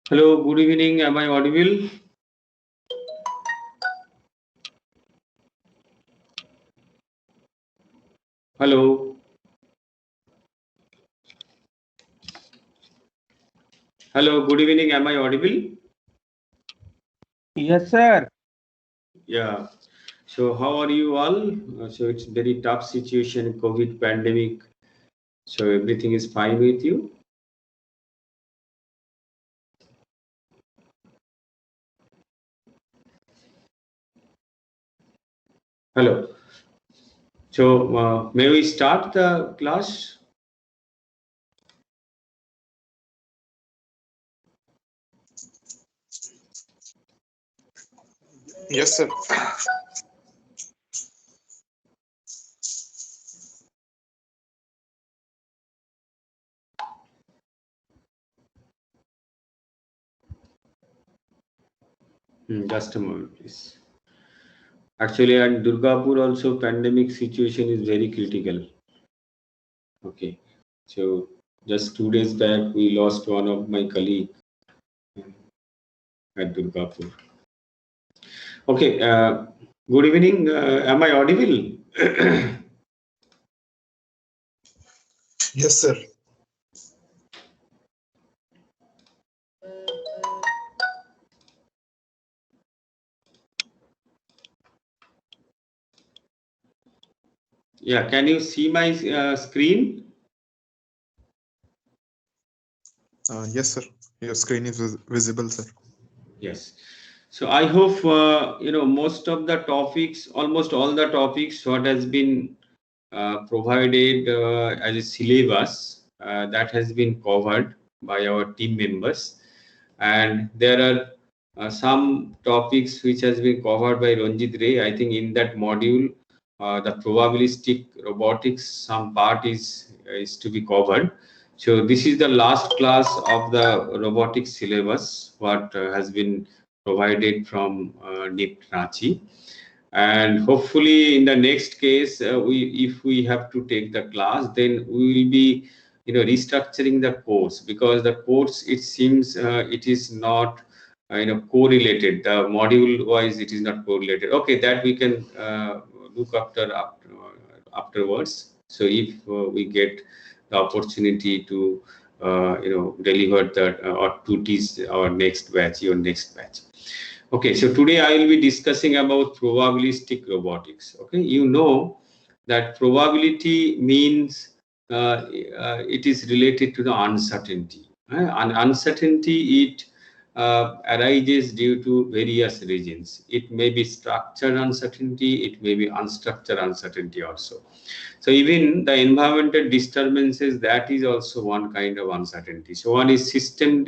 Hello, good evening. Am I audible? Hello. Hello, good evening. Am I audible? Yes, sir. Yeah. So, how are you all? So, it's very tough situation, COVID pandemic. So, everything is fine with you? Hello. So, may we start the class? Yes, sir. Just a moment, please. Actually, at Durgapur also, pandemic situation is very critical. Okay. So, just 2 days back, we lost one of my colleague at Durgapur. Okay, good evening. Am I audible? Yes, sir. Yeah, can you see my screen? Yes, sir. Your screen is visible, sir. Yes. So I hope most of the topics, almost all the topics, what has been provided as a syllabus that has been covered by our team members, and there are some topics which has been covered by Ranjit Ray. I think in that module, the probabilistic robotics, some part is to be covered. So this is the last class of the robotics syllabus what has been provided from NIPT Ranchi, and hopefully in the next case we if we have to take the class, then we will be restructuring the course, because the course, it seems it is not correlated, the module wise it is not correlated. Okay, that we can look afterwards. So if we get the opportunity to deliver that or to teach our next batch, your next batch. Okay, so today I will be discussing about probabilistic robotics. Okay, you know that probability means it is related to the uncertainty. And uncertainty, it arises due to various reasons. It may be structured uncertainty, it may be unstructured uncertainty also. So even the environmental disturbances, that is also one kind of uncertainty. So one is system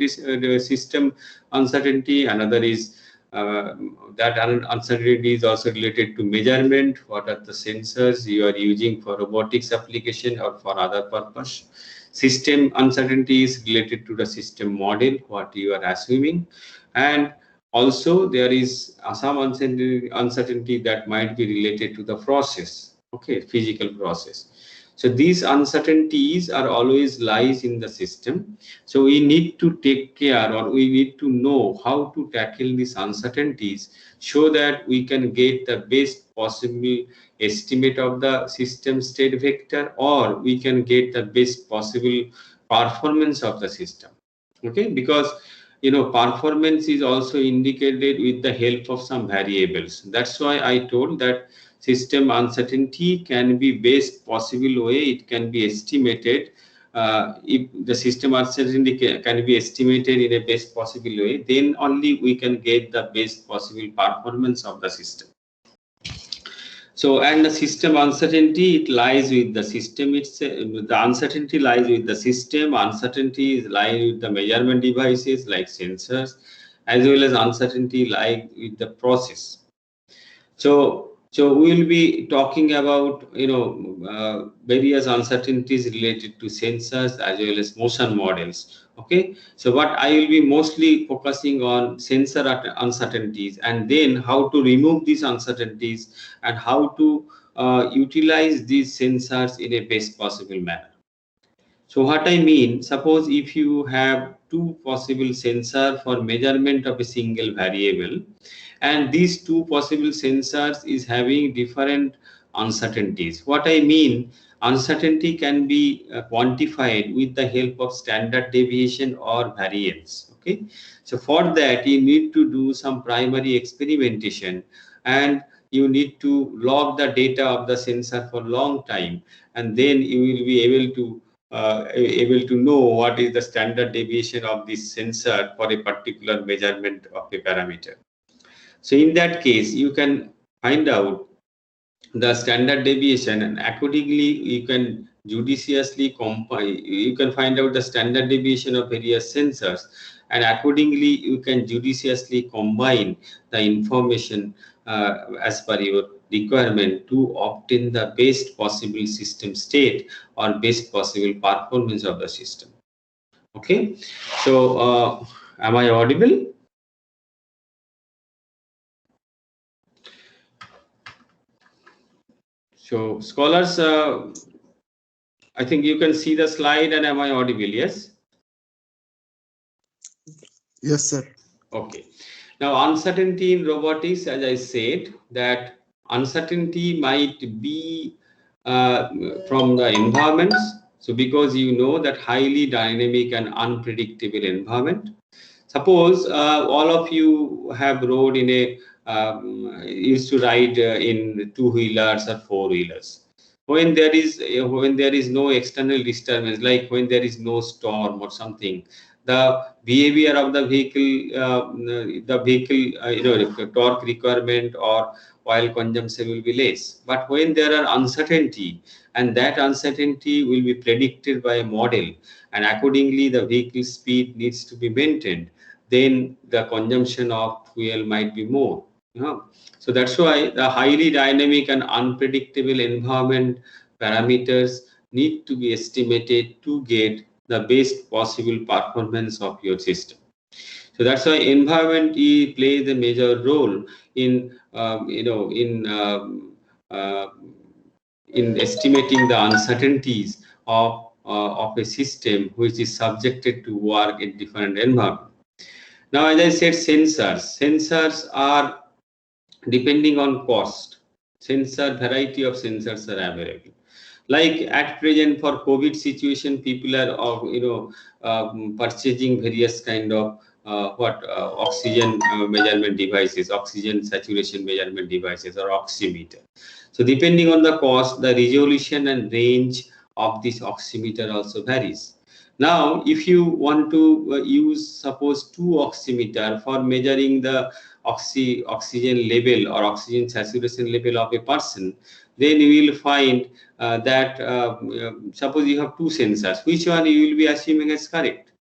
uncertainty, another is that uncertainty is also related to measurement. What are the sensors you are using for robotics application or for other purpose? System uncertainty is related to the system model, what you are assuming. And also there is some uncertainty that might be related to the process, okay, physical process. So these uncertainties are always lies in the system. So we need to take care, or we need to know how to tackle these uncertainties, so that we can get the best possible estimate of the system state vector, or we can get the best possible performance of the system. Okay, because performance is also indicated with the help of some variables. That's why I told that system uncertainty can be best possible way it can be estimated. If the system uncertainty can be estimated in a best possible way, then only we can get the best possible performance of the system. So, and the system uncertainty, it lies with the system. The uncertainty lies with the system. Uncertainty is lies with the measurement devices like sensors, as well as uncertainty lies with the process. So we will be talking about various uncertainties related to sensors as well as motion models. Okay, so but I will be mostly focusing on sensor uncertainties, and then how to remove these uncertainties, and how to utilize these sensors in a best possible manner. So what I mean, suppose if you have two possible sensor for measurement of a single variable, and these two possible sensors is having different uncertainties. What I mean, uncertainty can be quantified with the help of standard deviation or variance. Okay, so for that you need to do some primary experimentation, and you need to log the data of the sensor for long time, and then you will be able to know what is the standard deviation of this sensor for a particular measurement of a parameter. So in that case, you can find out the standard deviation, and accordingly you can judiciously compile, you can find out the standard deviation of various sensors, and accordingly you can judiciously combine the information as per your requirement to obtain the best possible system state or best possible performance of the system. Okay, so am I audible? So scholars, I think you can see the slide, and am I audible? Yes. Yes, sir. Okay. Now, uncertainty in robotics, as I said, that uncertainty might be from the environments. So, because you know that highly dynamic and unpredictable environment. Suppose all of you have rode in a used to ride in two-wheelers or four-wheelers. When there is no external disturbance, like when there is no storm or something, the behavior of the vehicle, torque requirement or oil consumption will be less. But when there are uncertainty, and that uncertainty will be predicted by a model, and accordingly the vehicle speed needs to be maintained, then the consumption of fuel might be more. So that's why the highly dynamic and unpredictable environment parameters need to be estimated to get the best possible performance of your system. So that's why environment plays a major role in uh, in estimating the uncertainties of a system which is subjected to work in different environment. Now, as I said, sensors are depending on cost. Variety of sensors are available. Like at present for COVID situation, people are purchasing various kind of oxygen measurement devices, oxygen saturation measurement devices, or oximeter. So depending on the cost, the resolution and range of this oximeter also varies. Now, if you want to use, suppose, two oximeter for measuring the oxygen level or oxygen saturation level of a person, then you will find that suppose you have two sensors, which one you will be assuming as correct?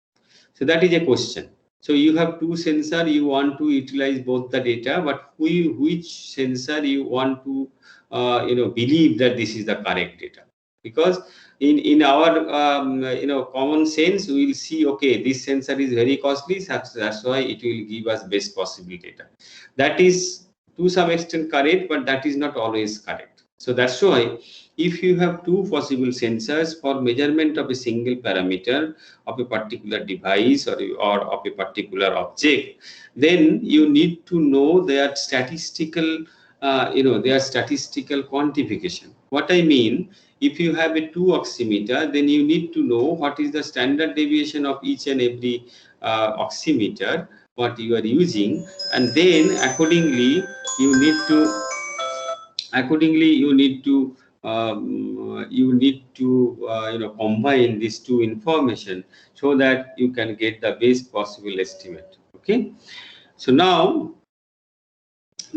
So that is a question. So you have two sensor, you want to utilize both the data, but which sensor you want to believe that this is the correct data? Because in our common sense, we will see, okay, this sensor is very costly, that's why it will give us best possible data. That is to some extent correct, but that is not always correct. So that's why if you have two possible sensors for measurement of a single parameter of a particular device or of a particular object, then you need to know their statistical quantification. What I mean, if you have a two oximeter, then you need to know what is the standard deviation of each and every oximeter what you are using, and then accordingly you need to combine these two information so that you can get the best possible estimate. Okay, so now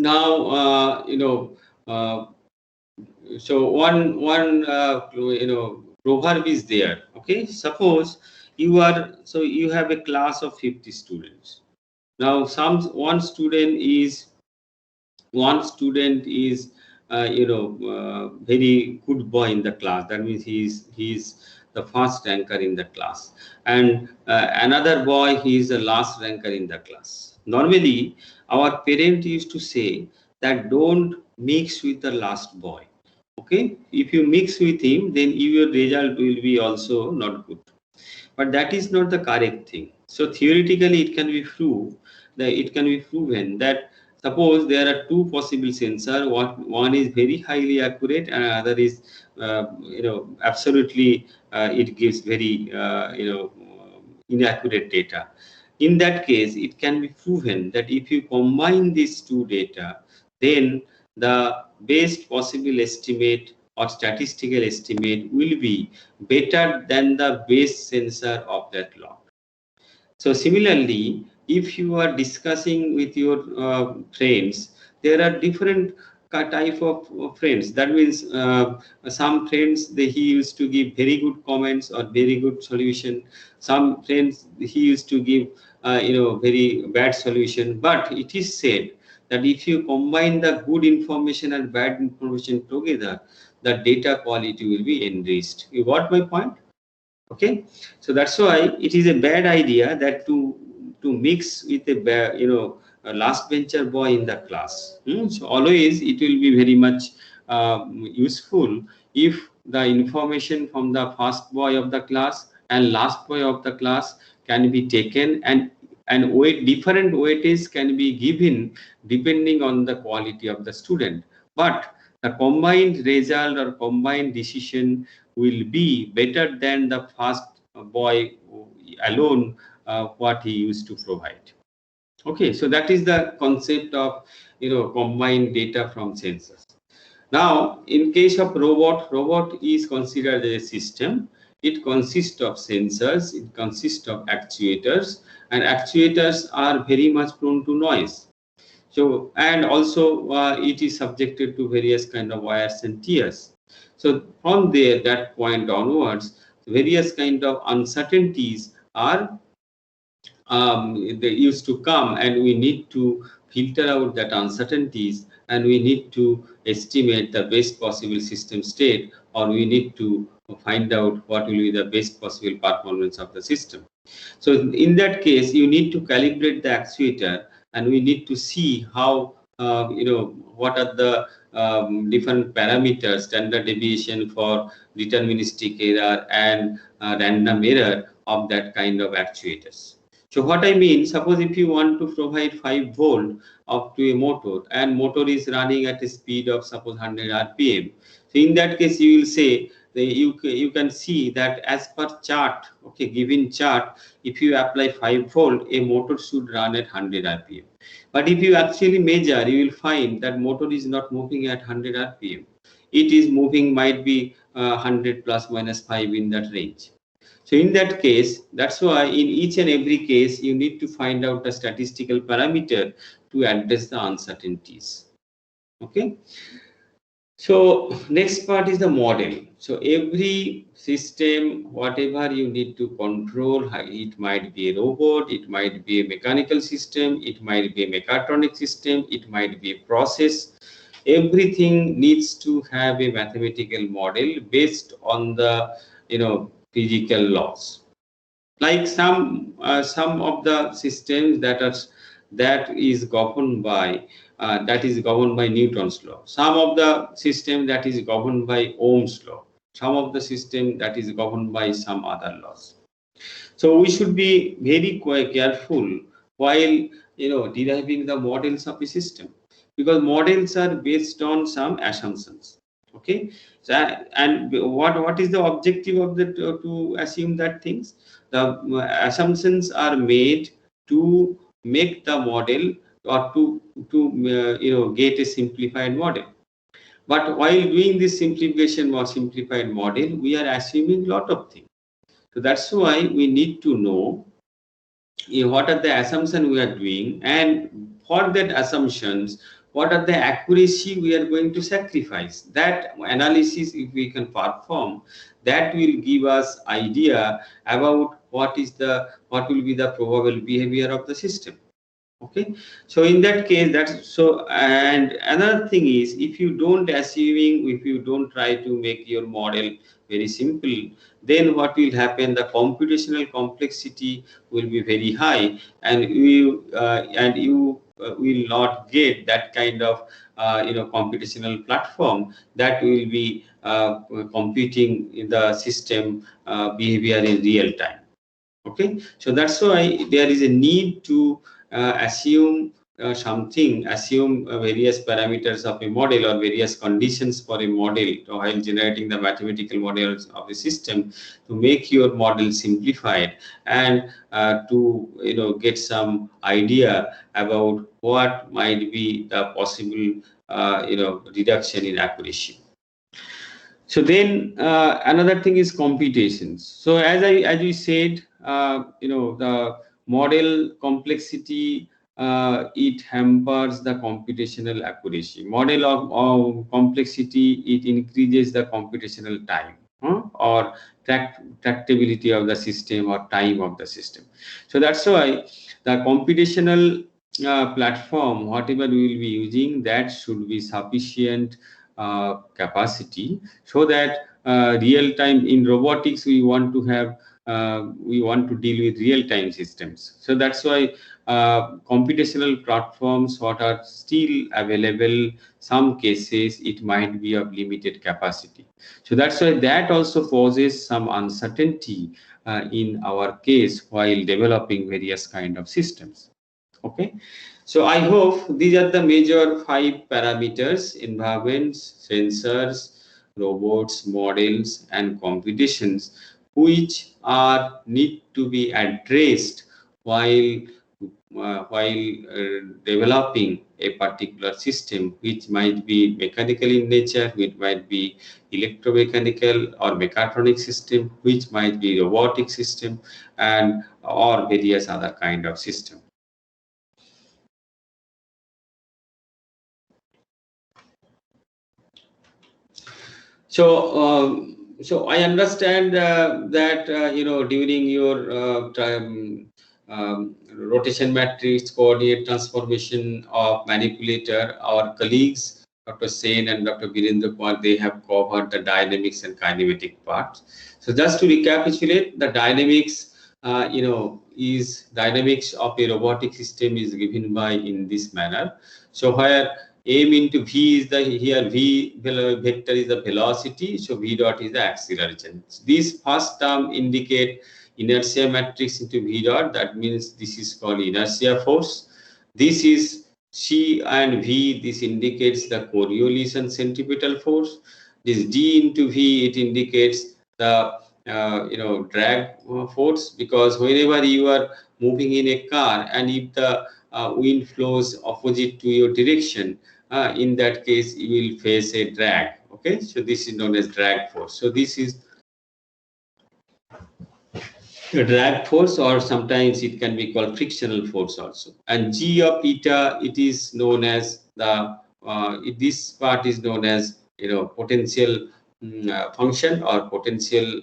uh, so one proverb is there. Okay, suppose you have a class of 50 students. Now one student is very good boy in the class. That means he's the first ranker in the class, and another boy, he is the last ranker in the class. Normally our parent used to say that don't mix with the last boy. Okay, if you mix with him, then your result will be also not good. But that is not the correct thing. So theoretically, it can be proven that suppose there are two possible sensor. One is very highly accurate, and another is absolutely it gives very inaccurate data. In that case, it can be proven that if you combine these two data, then the best possible estimate or statistical estimate will be better than the base sensor of that lot. So similarly, if you are discussing with your friends, there are different type of friends. That means some friends he used to give very good comments or very good solution. Some friends he used to give very bad solution. But it is said that if you combine the good information and bad information together, the data quality will be enriched. You got my point? Okay, so that's why it is a bad idea that to mix with a last bencher boy in the class. So always it will be very much useful if the information from the first boy of the class and last boy of the class can be taken, and different weightage can be given depending on the quality of the student, but the combined result or combined decision will be better than the first boy alone what he used to provide. Okay, so that is the concept of combined data from sensors. Now, in case of robot is considered as a system. It consists of sensors, it consists of actuators, and actuators are very much prone to noise. So, and also it is subjected to various kind of wires and tears. So from there, that point onwards, various kind of uncertainties are they used to come, and we need to filter out that uncertainties, and we need to estimate the best possible system state, or we need to find out what will be the best possible performance of the system. So in that case, you need to calibrate the actuator, and we need to see how what are the different parameters, standard deviation for deterministic error and random error of that kind of actuators. So what I mean, suppose if you want to provide 5 volt up to a motor, and motor is running at a speed of suppose 100 rpm. So in that case, you will say you can see that as per chart, okay, given chart, if you apply 5 volt, a motor should run at 100 rpm. But if you actually measure, you will find that motor is not moving at 100 rpm. It is moving might be 100 plus minus 5 in that range. So in that case, that's why in each and every case, you need to find out the statistical parameter to address the uncertainties. Okay. So next part is the model. So every system, whatever you need to control, it might be a robot, it might be a mechanical system, it might be a mechatronic system, it might be a process. Everything needs to have a mathematical model based on the physical laws. Like some of the systems that is governed by Newton's law. Some of the system that is governed by Ohm's law. Some of the system that is governed by some other laws. So we should be very quite careful while deriving the models of a system, because models are based on some assumptions. Okay, so and what is the objective of the to assume that things, the assumptions are made to make the model, or to get a simplified model. But while doing this simplification or simplified model, we are assuming lot of things. So that's why we need to know what are the assumptions we are doing, and for that assumptions, what are the accuracy we are going to sacrifice. That analysis, if we can perform, that will give us idea about what will be the probable behavior of the system. Okay, so in that case, that's so. And another thing is, if you don't try to make your model very simple, then what will happen, the computational complexity will be very high, and you will not get that kind of computational platform that will be computing in the system behavior in real time. Okay, so that's why there is a need to assume assume various parameters of a model or various conditions for a model while generating the mathematical models of the system to make your model simplified and to get some idea about what might be the possible reduction in accuracy. So then another thing is computations. So as we said, the model complexity, it hampers the computational accuracy. Model of complexity, it increases the computational time, or tractability of the system or time of the system. So that's why the computational platform, whatever we will be using, that should be sufficient capacity, so that real time in robotics we want to deal with real time systems. So that's why computational platforms what are still available, some cases it might be of limited capacity. So that's why that also poses some uncertainty in our case while developing various kind of systems. Okay, so I hope these are the major 5 parameters: environments, sensors, robots, models, and computations, which are need to be addressed while developing a particular system, which might be mechanical in nature, which might be electromechanical or mechatronic system, which might be robotic system, and or various other kind of system. So I understand that during your rotation matrix coordinate transformation of manipulator, our colleagues Dr. Sen and Dr. Virendra Kumar, they have covered the dynamics and kinematic parts. So just to recapitulate, the dynamics, is dynamics of a robotic system is given by in this manner. So where m into v is the here v vector is the velocity, so v dot is the acceleration. This first term indicate inertia matrix into v dot, that means this is called inertia force. This is c and v, this indicates the Coriolis centripetal force. This d into v, it indicates the drag force, because whenever you are moving in a car and if the wind flows opposite to your direction, in that case you will face a drag. Okay, so this is known as drag force. So this is a drag force, or sometimes it can be called frictional force also. And g of eta, it is known as the this part is known as potential function or potential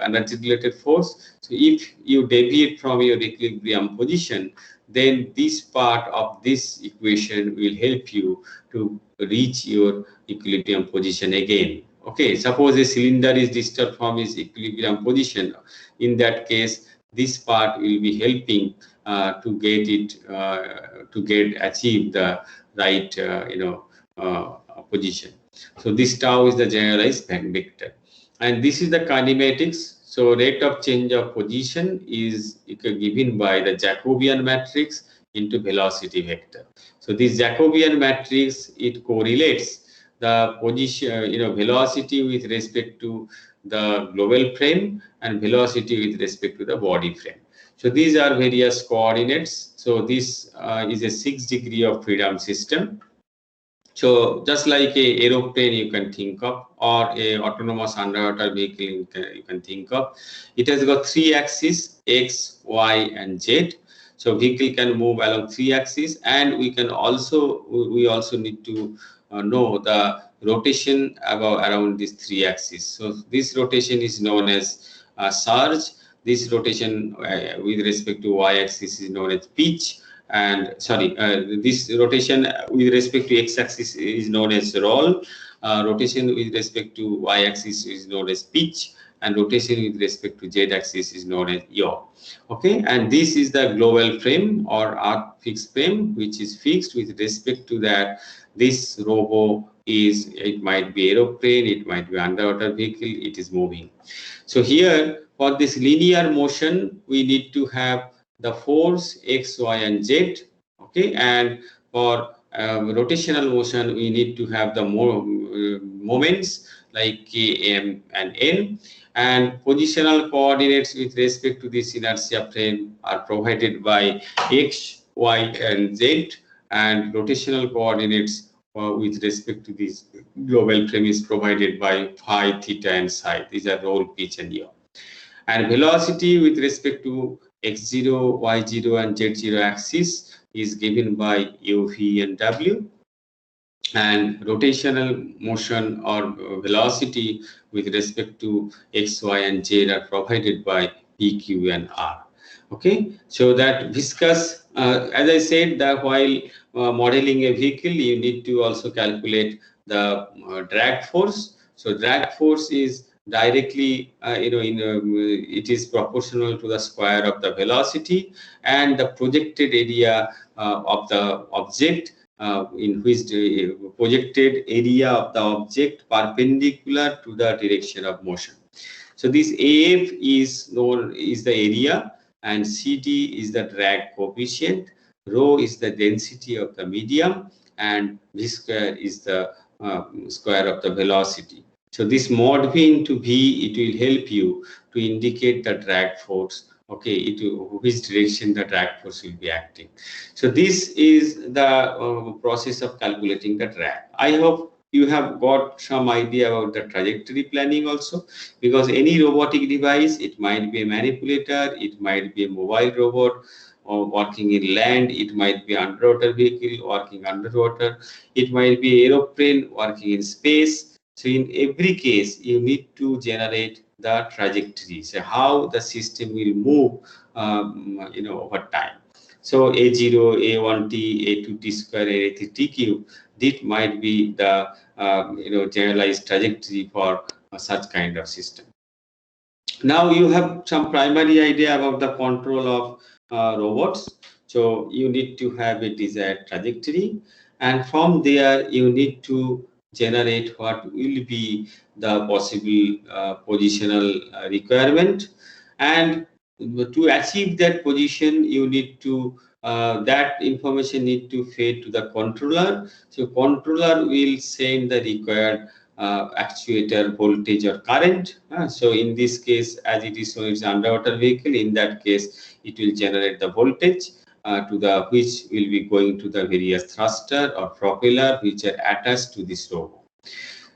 energy related force. So if you deviate from your equilibrium position, then this part of this equation will help you to reach your equilibrium position again. Okay, suppose a cylinder is disturbed from its equilibrium position. In that case, this part will be helping to get it achieve the right position. So this tau is the generalized vector, and this is the kinematics. So rate of change of position is given by the Jacobian matrix into velocity vector. So this Jacobian matrix, it correlates the position, velocity with respect to the global frame and velocity with respect to the body frame. So these are various coordinates. So this is a 6 degree of freedom system. So just like a aeroplane you can think of, or a autonomous underwater vehicle you can think of, it has got 3 axes, X, Y, and Z. So vehicle can move along 3 axes, and we also need to know the rotation around these 3 axes. So this rotation is known as surge. This rotation with respect to y-axis is known as pitch, and this rotation with respect to x-axis is known as roll. Rotation with respect to y-axis is known as pitch, and rotation with respect to z-axis is known as yaw. Okay, and this is the global frame or earth fixed frame, which is fixed with respect to that. This robo is, it might be aeroplane, it might be underwater vehicle, it is moving. So here for this linear motion, we need to have the force x, y, and z. Okay, and for rotational motion, we need to have the moments like k, m, and n. And positional coordinates with respect to this inertia frame are provided by x, y, and z, and rotational coordinates with respect to this global frame is provided by phi, theta, and psi. These are roll, pitch, and yaw. And velocity with respect to x0, y0, and z0 axis is given by u, v, and w. And rotational motion or velocity with respect to x, y, and z are provided by p, q, and r. Okay, so that viscous, as I said, that while modeling a vehicle, you need to also calculate the drag force. So drag force is directly, it is proportional to the square of the velocity and the projected area of the object, in which the projected area of the object perpendicular to the direction of motion. So this AF is known is the area, and CD is the drag coefficient, rho is the density of the medium, and V square is the square of the velocity. So this mod V into V, it will help you to indicate the drag force. Okay, which direction the drag force will be acting. So this is the process of calculating the drag. I hope you have got some idea about the trajectory planning also, because any robotic device, it might be a manipulator, it might be a mobile robot or working in land, it might be underwater vehicle working underwater, it might be aeroplane working in space. So in every case, you need to generate the trajectory, so how the system will move over time. So A0, A1T, A2T square, A3T cube, this might be the generalized trajectory for such kind of system. Now you have some primary idea about the control of robots. So you need to have a desired trajectory, and from there you need to generate what will be the possible positional requirement. And to achieve that position, you need to that information need to feed to the controller. So controller will send the required actuator voltage or current. So in this case, as it is shown, it's underwater vehicle. In that case, it will generate the voltage to the which will be going to the various thruster or propeller which are attached to this robot.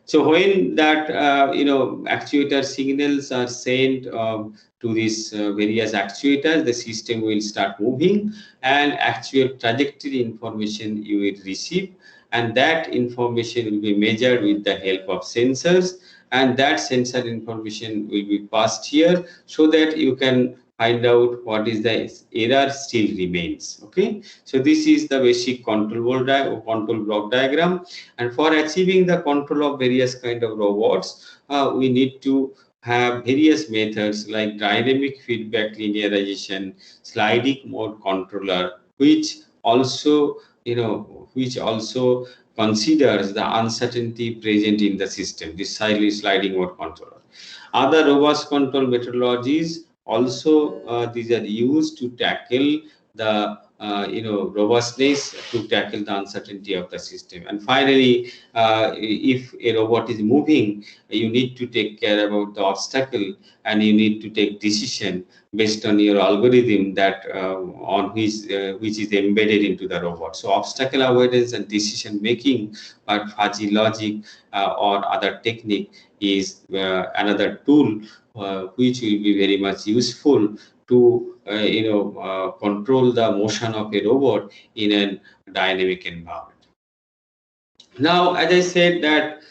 So when that actuator signals are sent to these various actuators, the system will start moving, and actual trajectory information you will receive, and that information will be measured with the help of sensors, and that sensor information will be passed here so that you can find out what is the error still remains. Okay, so this is the basic control block diagram. And for achieving the control of various kind of robots, we need to have various methods like dynamic feedback linearization, sliding mode controller, which also considers the uncertainty present in the system. This sliding mode controller. Other robust control methodologies also these are used to tackle the robustness, to tackle the uncertainty of the system. And finally, if a robot is moving, you need to take care about the obstacle, and you need to take decision based on your algorithm that on which is embedded into the robot. So obstacle avoidance and decision making by fuzzy logic or other technique is another tool which will be very much useful to control the motion of a robot in a dynamic environment. Now, as I said that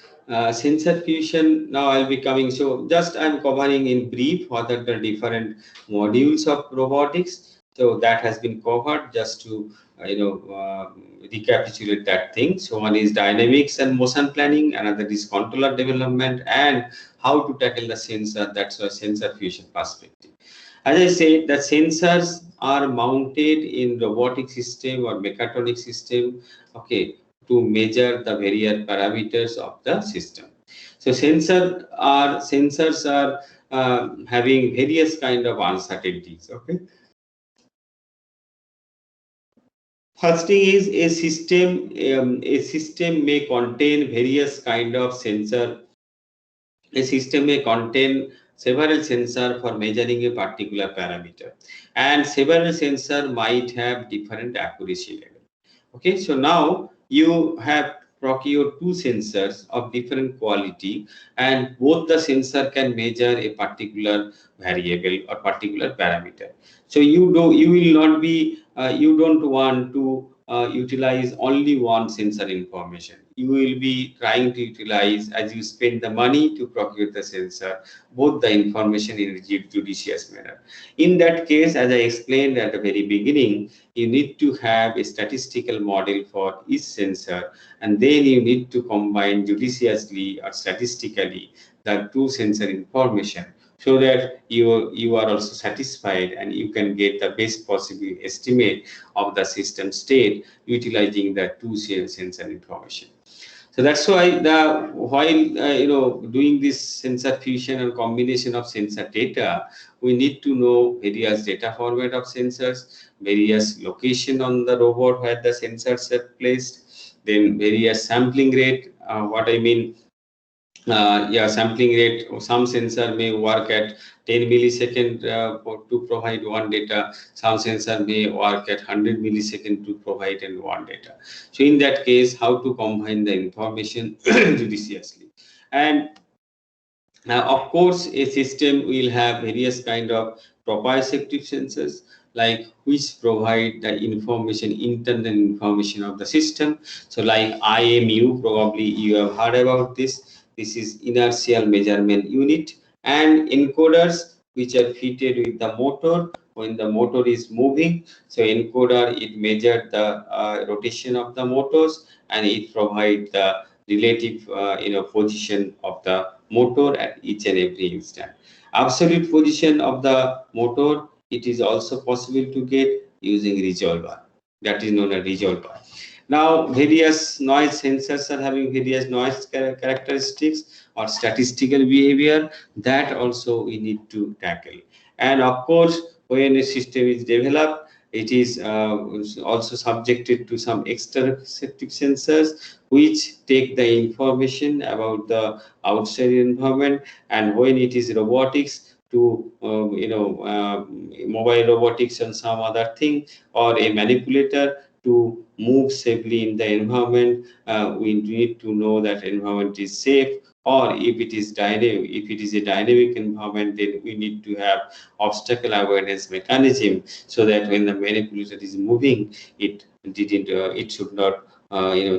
sensor fusion, now I'll be coming. So just I'm covering in brief what are the different modules of robotics. So that has been covered just to recapitulate that thing. So one is dynamics and motion planning, another is controller development, and how to tackle the sensor. That's a sensor fusion perspective. As I said, the sensors are mounted in robotic system or mechatronic system, okay, to measure the various parameters of the system. So sensors are having various kind of uncertainties. Okay. First thing is a system. A system may contain various kind of sensor. A system may contain several sensors for measuring a particular parameter, and several sensors might have different accuracy level. Okay, so now you have procured two sensors of different quality, and both the sensor can measure a particular variable or particular parameter. So you will not be you don't want to utilize only one sensor information. You will be trying to utilize, as you spend the money to procure the sensor, both the information in a judicious manner. In that case, as I explained at the very beginning, you need to have a statistical model for each sensor, and then you need to combine judiciously or statistically the two sensor information, so that you are also satisfied and you can get the best possible estimate of the system state utilizing the two sensor information. So that's why while doing this sensor fusion and combination of sensor data, we need to know various data format of sensors, various location on the robot where the sensors are placed, then various sampling rate. What I mean, yeah, sampling rate. Some sensor may work at 10 millisecond to provide one data. Some sensor may work at 100 millisecond to provide and one data. So in that case, how to combine the information judiciously. And of course, a system will have various kind of proprioceptive sensors, like which provide the information, internal information of the system. So like IMU, probably you have heard about this. This is inertial measurement unit, and encoders which are fitted with the motor when the motor is moving. So encoder, it measures the rotation of the motors, and it provides the relative position of the motor at each and every instant. Absolute position of the motor, it is also possible to get using resolver. That is known as resolver. Now, various noise sensors are having various noise characteristics or statistical behavior that also we need to tackle. And of course, when a system is developed, it is also subjected to some external sensors which take the information about the outside environment, and when it is robotics, to mobile robotics and some other thing, or a manipulator to move safely in the environment, we need to know that environment is safe. Or if it is dynamic, if it is a dynamic environment, then we need to have obstacle avoidance mechanism, so that when the manipulator is moving, it should not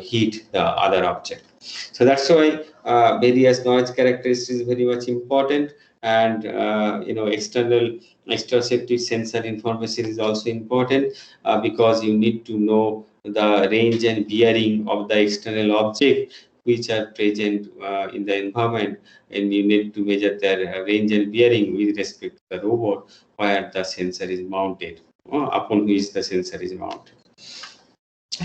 hit the other object. So that's why various noise characteristics is very much important, and exteroceptive sensor information is also important, because you need to know the range and bearing of the external object which are present in the environment, and you need to measure their range and bearing with respect to the robot where the sensor is mounted, upon which the sensor is mounted.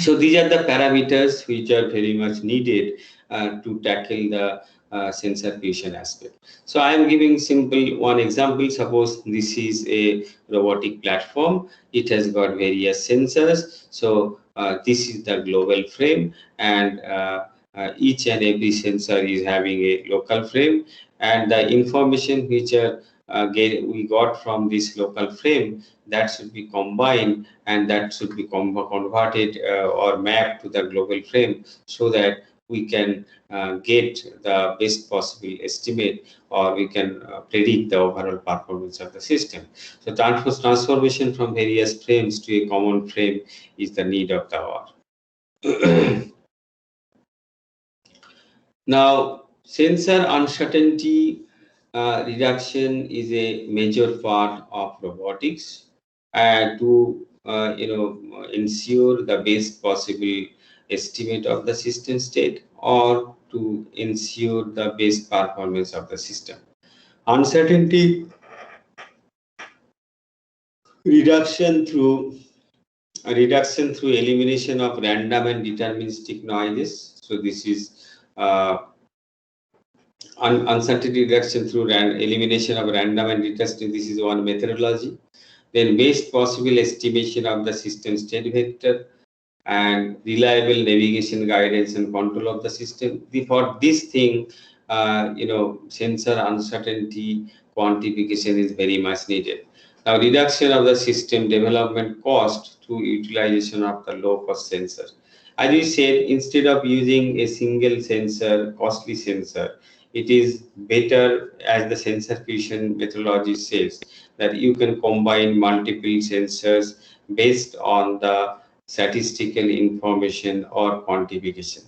So these are the parameters which are very much needed to tackle the sensor fusion aspect. So I am giving simple one example. Suppose this is a robotic platform. It has got various sensors. So this is the global frame, and each and every sensor is having a local frame, and the information which we got from this local frame, that should be combined, and that should be converted or mapped to the global frame, so that we can get the best possible estimate, or we can predict the overall performance of the system. So transformation from various frames to a common frame is the need of the hour. Now, sensor uncertainty reduction is a major part of robotics, and to ensure the best possible estimate of the system state, or to ensure the best performance of the system. Uncertainty reduction through elimination of random and deterministic noises. So this is uncertainty reduction through elimination of random and retesting. This is one methodology. Then best possible estimation of the system state vector and reliable navigation guidance and control of the system. For this thing, sensor uncertainty quantification is very much needed. Now, reduction of the system development cost through utilization of the low cost sensor. As we said, instead of using a single sensor, costly sensor, it is better, as the sensor fusion methodology says, that you can combine multiple sensors based on the statistical information or quantification.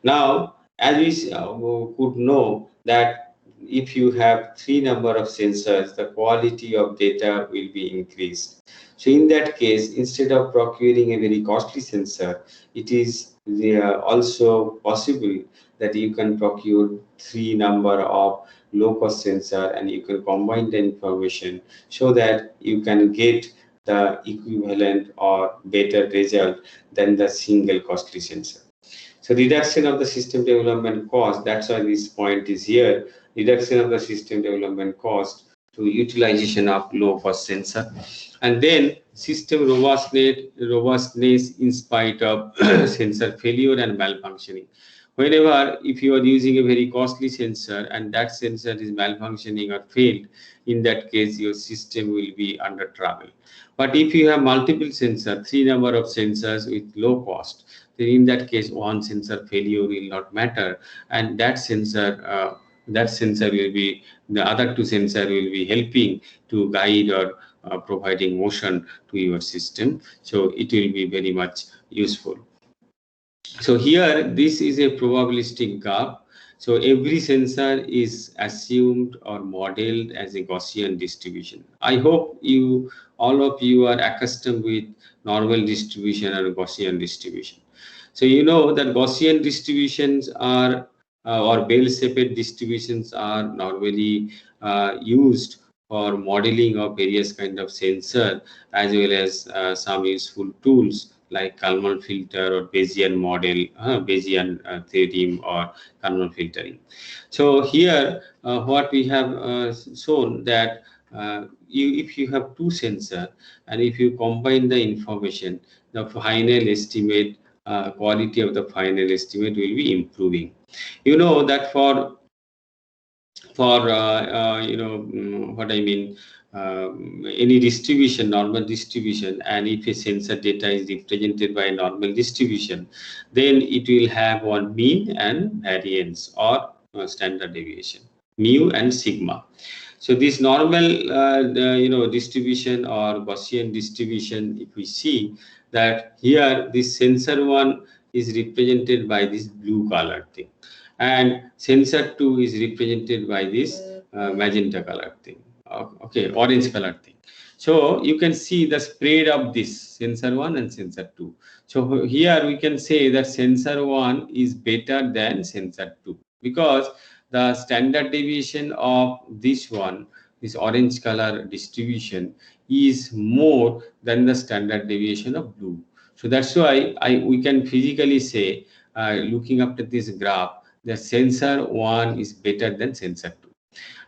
Now, as we could know that if you have three number of sensors, the quality of data will be increased. So in that case, instead of procuring a very costly sensor, it is also possible that you can procure three number of low cost sensor and you can combine the information so that you can get the equivalent or better result than the single costly sensor. So reduction of the system development cost, that's why this point is here, reduction of the system development cost through utilization of low cost sensor. And then system robustness in spite of sensor failure and malfunctioning. Whenever if you are using a very costly sensor and that sensor is malfunctioning or failed, in that case your system will be under trouble. But if you have multiple sensors, three number of sensors with low cost, then in that case one sensor failure will not matter, and that sensor will be, the other two sensor will be helping to guide or providing motion to your system. So it will be very much useful. So here this is a probabilistic graph. So every sensor is assumed or modeled as a Gaussian distribution. I hope all of you are accustomed with normal distribution or Gaussian distribution. So you know that Gaussian distributions are or bell-shaped distributions are normally used for modeling of various kind of sensor, as well as some useful tools like Kalman filter or Bayesian model, Bayesian theorem or Kalman filtering. So here, what we have shown that if you have two sensor and if you combine the information, the final estimate, quality of the final estimate will be improving. You know that for what I mean, any distribution, normal distribution, and if a sensor data is represented by a normal distribution, then it will have one mean and variance or standard deviation, mu and sigma. So this normal distribution or Gaussian distribution, if we see that here this sensor one is represented by this blue color thing, and sensor 2 is represented by this magenta color thing, okay, orange color thing. So you can see the spread of this sensor 1 and sensor 2. So here we can say that sensor 1 is better than sensor 2 because the standard deviation of this one, this orange color distribution, is more than the standard deviation of blue. So that's why we can physically say, looking after this graph, the sensor 1 is better than sensor 2.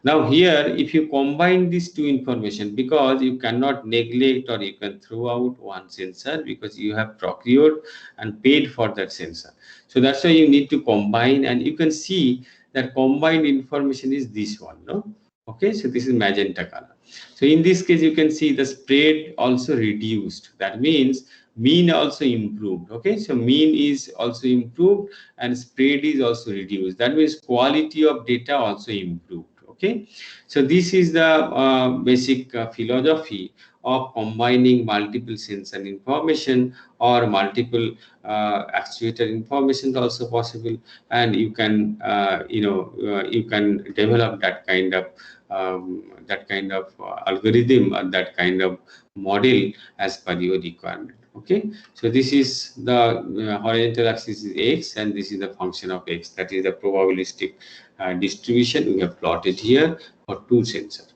Now here, if you combine these two information, because you cannot neglect or you can throw out one sensor because you have procured and paid for that sensor. So that's why you need to combine, and you can see that combined information is this one, no? Okay, so this is magenta color. So in this case, you can see the spread also reduced. That means mean also improved. Okay, so mean is also improved and spread is also reduced. That means quality of data also improved. Okay, so this is the basic philosophy of combining multiple sensor information or multiple actuator information is also possible, and you can you can develop that kind of algorithm or that kind of model as per your requirement. Okay, so this is the horizontal axis is x, and this is the function of x, that is the probabilistic distribution we have plotted here for two sensors.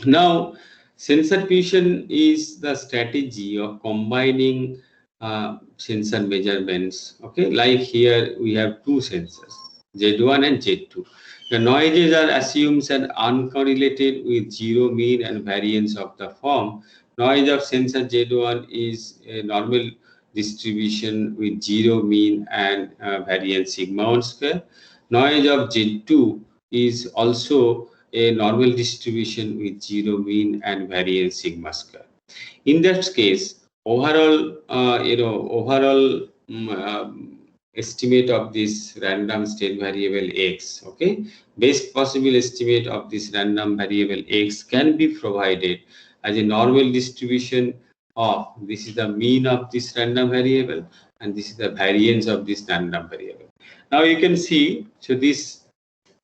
Now, sensor fusion is the strategy of combining sensor measurements. Okay, like here we have two sensors. Z1 and Z2. The noises are assumed and uncorrelated with zero mean and variance of the form. Noise of sensor Z1 is a normal distribution with zero mean and variance sigma 1 square. Noise of Z2 is also a normal distribution with zero mean and variance sigma square. In that case, overall, overall estimate of this random state variable x, okay, best possible estimate of this random variable x can be provided as a normal distribution of, this is the mean of this random variable and this is the variance of this random variable. Now you can see, so this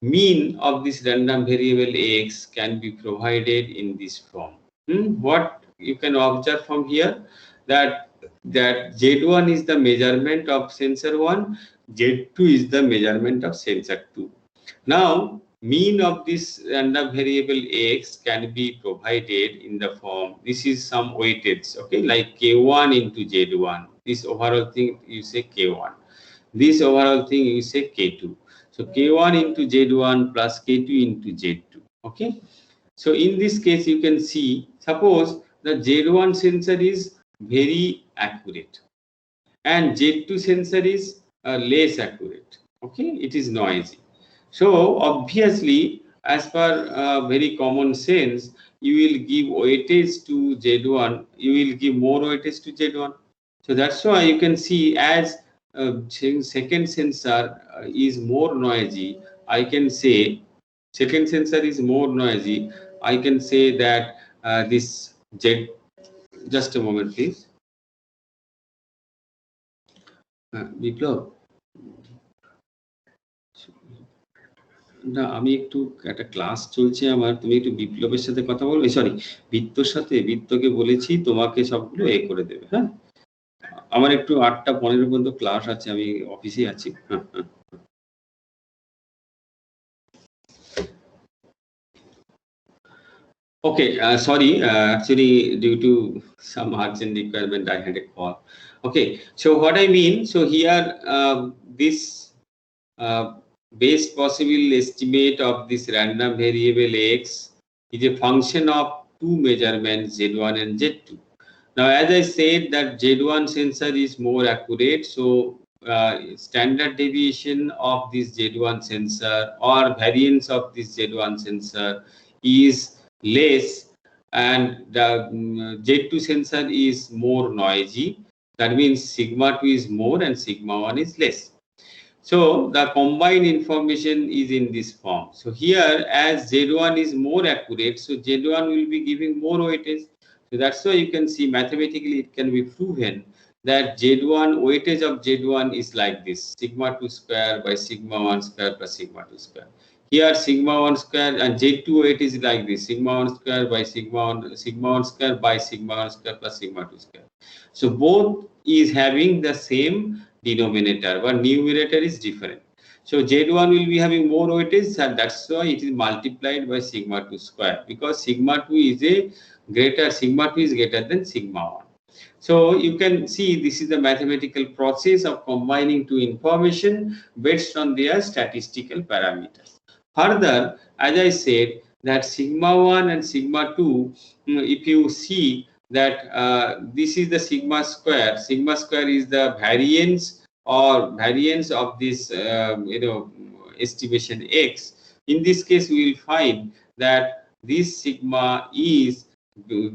mean of this random variable x can be provided in this form. What you can observe from here, that Z1 is the measurement of sensor 1, Z2 is the measurement of sensor 2. Now mean of this random variable x can be provided in the form, this is some weightage, okay, like k1 into Z1, this overall thing you say k1, this overall thing you say k2. So k1 into Z1 plus k2 into Z2. Okay. So in this case, you can see, suppose the Z1 sensor is very accurate and Z2 sensor is less accurate. Okay, it is noisy. So obviously, as per very common sense, you will give weightage to Z1, you will give more weightage to Z1. So that's why you can see, as second sensor is more noisy, I can say second sensor is more noisy, I can say that this Z, just a moment please. বিপ্লব, না আমি একটু একটা class চলছে আমার, তুমি একটু বিপ্লবের সাথে কথা বলবে, সরি বিত্তর সাথে, বিত্তকে বলেছি তোমাকে সবগুলো এ করে দেবে, হ্যাঁ আমার একটু 8:15 পর্যন্ত ক্লাস আছে, আমি অফিসে আছি। Okay, sorry, actually due to some urgent requirement I had a call. Okay, so what I mean, so here this best possible estimate of this random variable x is a function of two measurements Z1 and Z2. Now as I said that Z1 sensor is more accurate, so standard deviation of this Z1 sensor or variance of this Z1 sensor is less, and the Z2 sensor is more noisy. That means sigma 2 is more and sigma 1 is less. So the combined information is in this form. So here, as Z1 is more accurate, so Z1 will be giving more weightage. So that's why you can see mathematically it can be proven that Z1 weightage of Z1 is like this: sigma 2 square by sigma 1 square plus sigma 2 square. Here sigma 1 square and Z2 weight is like this: sigma 1 square by sigma 1 square by sigma 1 square plus sigma 2 square. So both is having the same denominator, but numerator is different. So Z1 will be having more weightage, and that's why it is multiplied by sigma 2 square, because sigma 2 is sigma 2 is greater than sigma 1. So you can see this is the mathematical process of combining two information based on their statistical parameters. Further, as I said, that sigma 1 and sigma 2, if you see that this is the sigma square is the variance of this estimation x. In this case we will find that this sigma is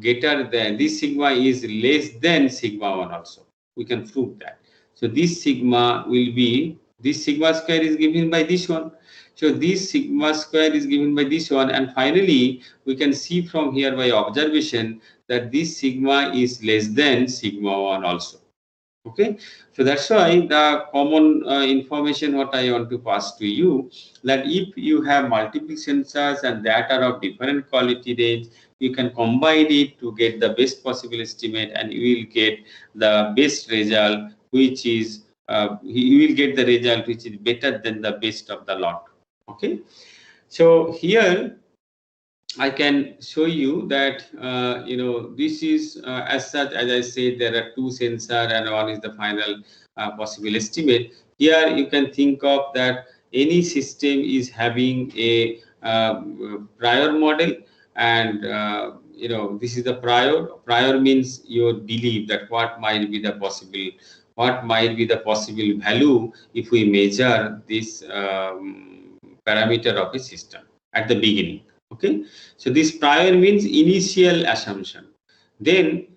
greater than, this sigma is less than sigma 1 also. We can prove that. So this sigma will be, this sigma square is given by this one. So this sigma square is given by this one, and finally we can see from here by observation that this sigma is less than sigma 1 also. Okay, so that's why the common information what I want to pass to you, that if you have multiple sensors and that are of different quality range, you can combine it to get the best possible estimate, and you will get the best result, which is you will get the result which is better than the best of the lot. Okay, so here I can show you that this is as such, as I said, there are two sensor and one is the final possible estimate. Here you can think of that any system is having a prior model, and this is the prior means your belief that what might be the possible value if we measure this parameter of a system at the beginning. Okay, so this prior means initial assumption. Then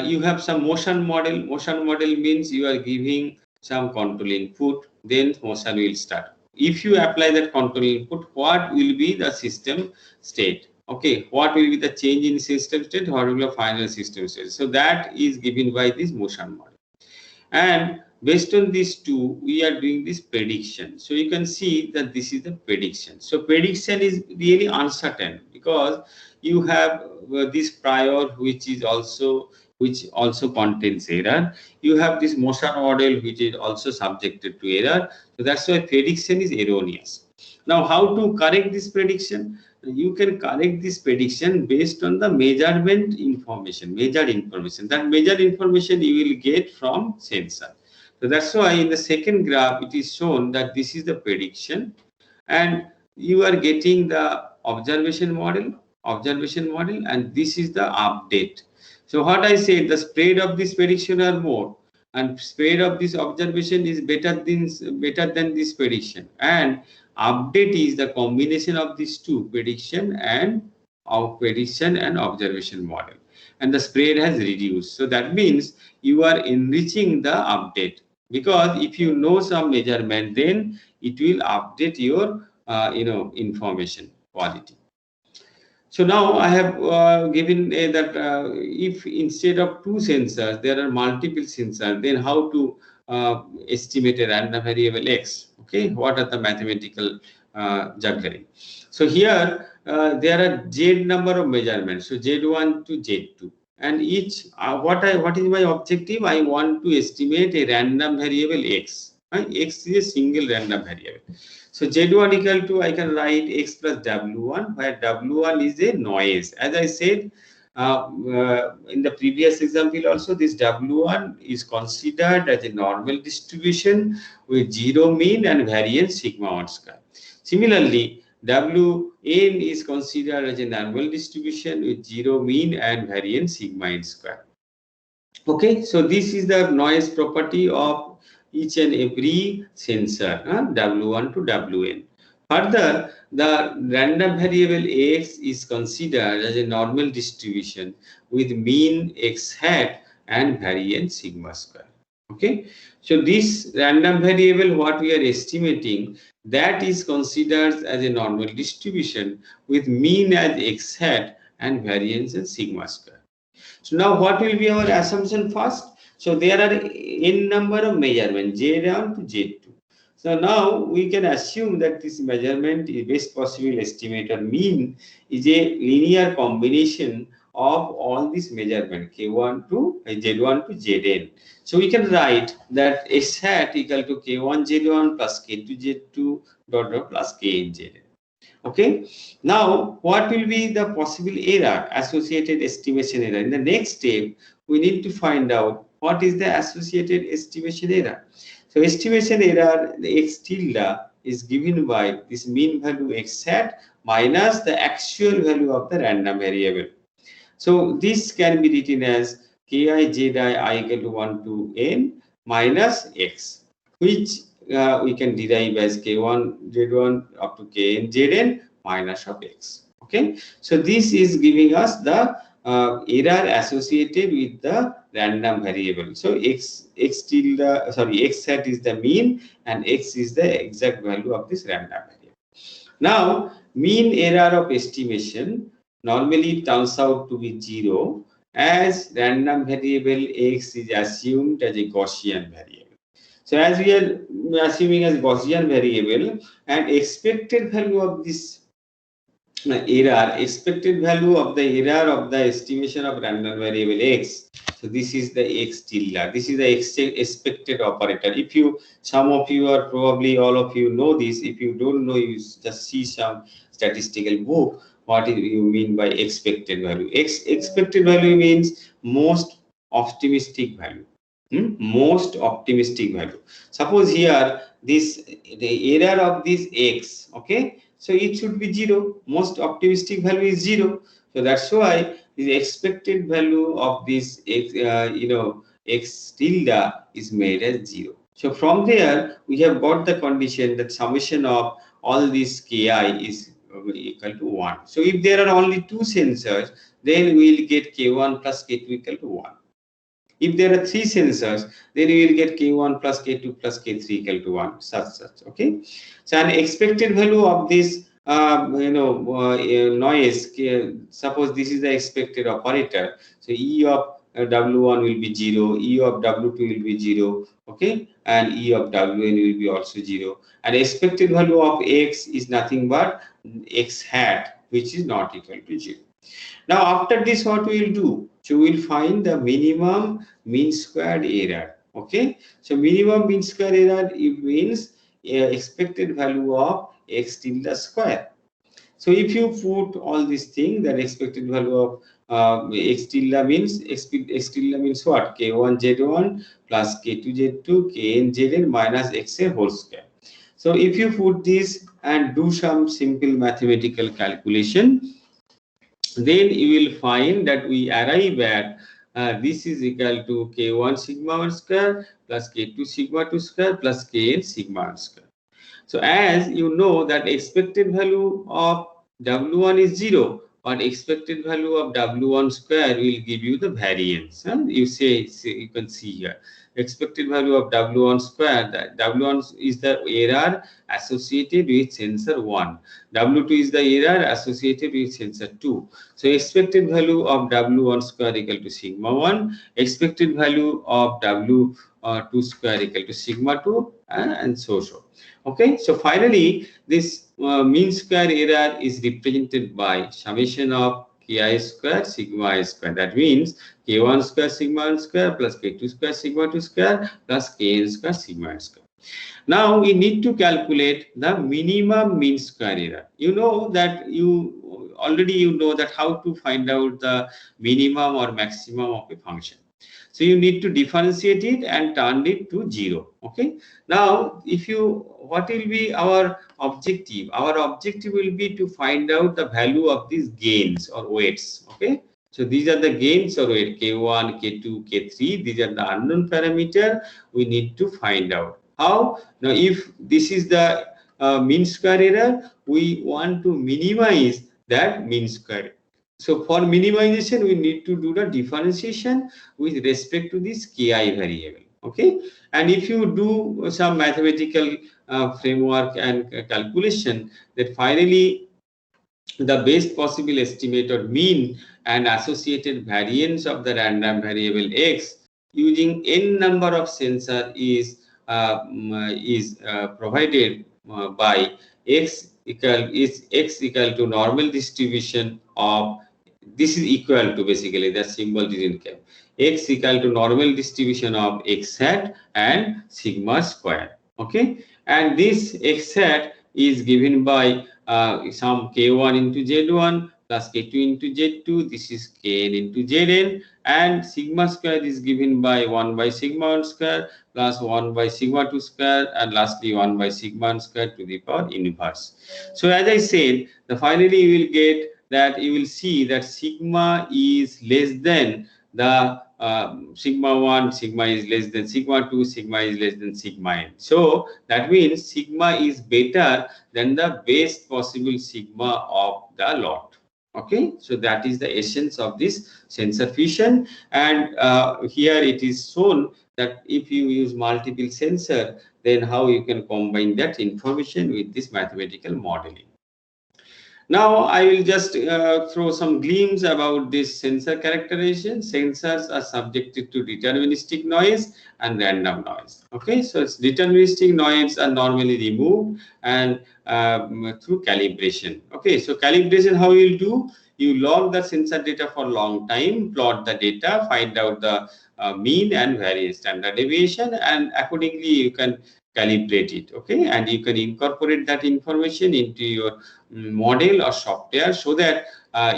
you have some motion model. Motion model means you are giving some control input, then motion will start. If you apply that control input, what will be the system state? Okay, what will be the change in system state? What will be the final system state? So that is given by this motion model. And based on these two, we are doing this prediction. So you can see that this is the prediction. So prediction is really uncertain because you have this prior which also contains error. You have this motion model which is also subjected to error. So that's why prediction is erroneous. Now, how to correct this prediction? You can correct this prediction based on the measured information. That measured information you will get from sensor. So that's why in the second graph it is shown that this is the prediction, and you are getting the observation model, and this is the update. So what I said, the spread of this prediction are more, and spread of this observation is better than this prediction, and update is the combination of these two, prediction and observation model, and the spread has reduced. So that means you are enriching the update, because if you know some measurement, then it will update your information quality. So now I have given that if instead of two sensors there are multiple sensors, then how to estimate a random variable x. Okay, what are the mathematical juggling? So here there are z number of measurements, so z1 to z2, and each what is my objective? I want to estimate a random variable x. X is a single random variable. So Z1 equal to, I can write x plus W1, where W1 is a noise. As I said in the previous example also, this W1 is considered as a normal distribution with zero mean and variance sigma 1 square. Similarly, Wn is considered as a normal distribution with zero mean and variance sigma n square. Okay, so this is the noise property of each and every sensor, W1 to Wn. Further, the random variable x is considered as a normal distribution with mean x hat and variance sigma square. Okay, so this random variable, what we are estimating, that is considered as a normal distribution with mean as x hat and variance as sigma square. So now what will be our assumption first? So there are n number of measurements, J1 to J2. So now we can assume that this measurement is best possible estimate or mean is a linear combination of all these measurements K1 to Z1 to Zn. So we can write that x hat equal to K1 Z1 plus K2 Z2 dot plus Kn Zn. Okay, now what will be the possible error, associated estimation error? In the next step, we need to find out what is the associated estimation error. So estimation error, the x tilde, is given by this mean value x hat minus the actual value of the random variable. So this can be written as ki zi I equal to 1 to n minus x, which we can derive as k1 z1 up to kn zn minus of x. Okay, so this is giving us the error associated with the random variable. So x hat is the mean and x is the exact value of this random variable. Now mean error of estimation normally turns out to be 0, as random variable x is assumed as a Gaussian variable. So as we are assuming as Gaussian variable, and expected value of this expected value of the error of the estimation of random variable x. So this is the x tilde. This is the expected operator. If you, some of you or probably all of you know this. If you don't know, you just see some statistical book. What do you mean by expected value? Expected value means most optimistic value. Most optimistic value. Suppose here this the error of this x, okay, so it should be 0. Most optimistic value is 0. So that's why the expected value of this x, x tilde is made as 0. So from there we have got the condition that summation of all these ki is equal to 1. So if there are only two sensors, then we will get k1 plus k2 equal to 1. If there are three sensors, then you will get k1 plus k2 plus k3 equal to 1, such. Okay. So an expected value of this noise, suppose this is the expected operator. So E of W1 will be 0, E of W2 will be 0, okay, and E of Wn will be also 0. And expected value of X is nothing but X hat, which is not equal to 0. Now after this, what we will do? So we will find the minimum mean squared error. Okay. So minimum mean square error, it means expected value of x tilde square. So if you put all these things, that expected value of x tilde means x tilde means what? K1 Z1 plus K2 Z2 Kn Zn minus Xn whole square. So if you put this and do some simple mathematical calculation, then you will find that we arrive at this is equal to k1 sigma 1 square plus k2 sigma 2 square plus kn sigma 1 square. So as you know that expected value of W1 is 0, but expected value of W1 square will give you the variance. You you can see here. Expected value of W1 square, that W1 is the error associated with sensor 1. W2 is the error associated with sensor 2. So expected value of W1 square equal to sigma 1, expected value of W2 square equal to sigma 2, and so. Okay, so finally, this mean square error is represented by summation of ki square sigma I square. That means k1 square sigma 1 square plus k2 square sigma 2 square plus kn square sigma I square. Now we need to calculate the minimum mean square error. You know that you know that how to find out the minimum or maximum of a function. So you need to differentiate it and turn it to 0. Okay. Now, what will be our objective? Our objective will be to find out the value of these gains or weights. Okay. So these are the gains or weight K1, K2, K3. These are the unknown parameter we need to find out. How? Now, if this is the mean square error, we want to minimize that mean square. So for minimization, we need to do the differentiation with respect to this ki variable. Okay, and if you do some mathematical framework and calculation, that finally the best possible estimate or mean and associated variance of the random variable x using n number of sensor is provided by x equal to normal distribution of, this is equal to, basically that symbol didn't come, x equal to normal distribution of x hat and sigma square. Okay, and this x hat is given by some k1 into z1 plus k2 into z2. This is kn into zn, and sigma square is given by 1 by sigma 1 square plus 1 by sigma 2 square, and lastly 1 by sigma 1 square to the power inverse. So as I said, finally you will get that, you will see that sigma is less than the sigma 1, sigma is less than sigma 2, sigma is less than sigma n. So that means sigma is better than the best possible sigma of the lot. Okay, so that is the essence of this sensor fusion, and here it is shown that if you use multiple sensor, then how you can combine that information with this mathematical modeling. Now I will just throw some glimpse about this sensor characterization. Sensors are subjected to deterministic noise and random noise. Okay, so it's deterministic noise are normally removed and through calibration. Okay, so calibration, how you will do? You log the sensor data for a long time, plot the data, find out the mean and variance standard deviation, and accordingly you can calibrate it, okay, and you can incorporate that information into your model or software so that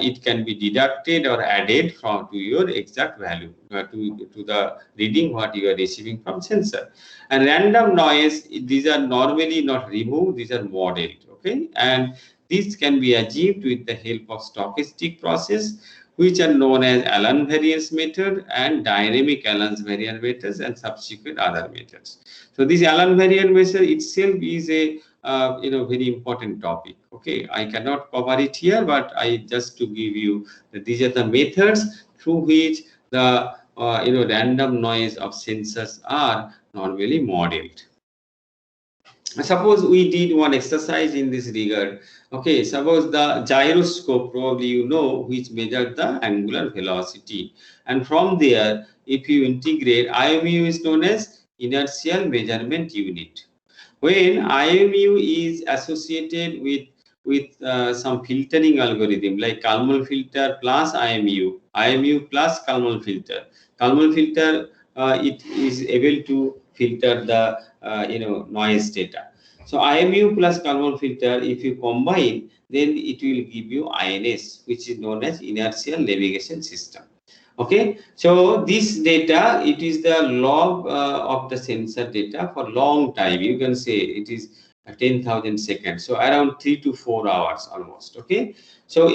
it can be deducted or added from to your exact value to the reading what you are receiving from sensor. And random noise, these are normally not removed, these are modeled, okay, and these can be achieved with the help of stochastic process, which are known as Allen variance method and dynamic Allen variance methods and subsequent other methods. So this Allen variance method itself is a very important topic. Okay, I cannot cover it here, but I just to give you that these are the methods through which the random noise of sensors are normally modeled. Suppose we did one exercise in this regard. Okay, suppose the gyroscope, probably you know, which measures the angular velocity, and from there if you integrate, IMU is known as inertial measurement unit. When IMU is associated with some filtering algorithm like Kalman filter plus IMU plus Kalman filter. Kalman filter it is able to filter the noise data. So IMU plus Kalman filter, if you combine, then it will give you INS, which is known as inertial navigation system. Okay, so this data, it is the log of the sensor data for long time. You can say it is 10,000 seconds, so around 3 to 4 hours almost. Okay, so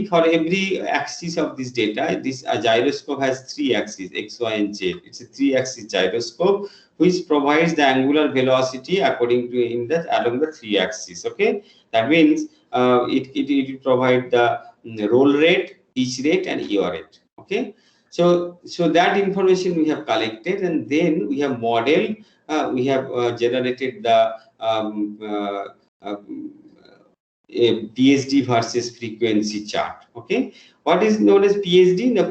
for every axis of this data, this gyroscope has 3 axes, x, y, and z. It's a 3-axis gyroscope which provides the angular velocity according to along the 3 axes. Okay, that means it will provide the roll rate, pitch rate, and yaw rate. Okay, so that information we have collected, and then we have modeled, we have generated the a PSD versus frequency chart. Okay, what is known as PSD? The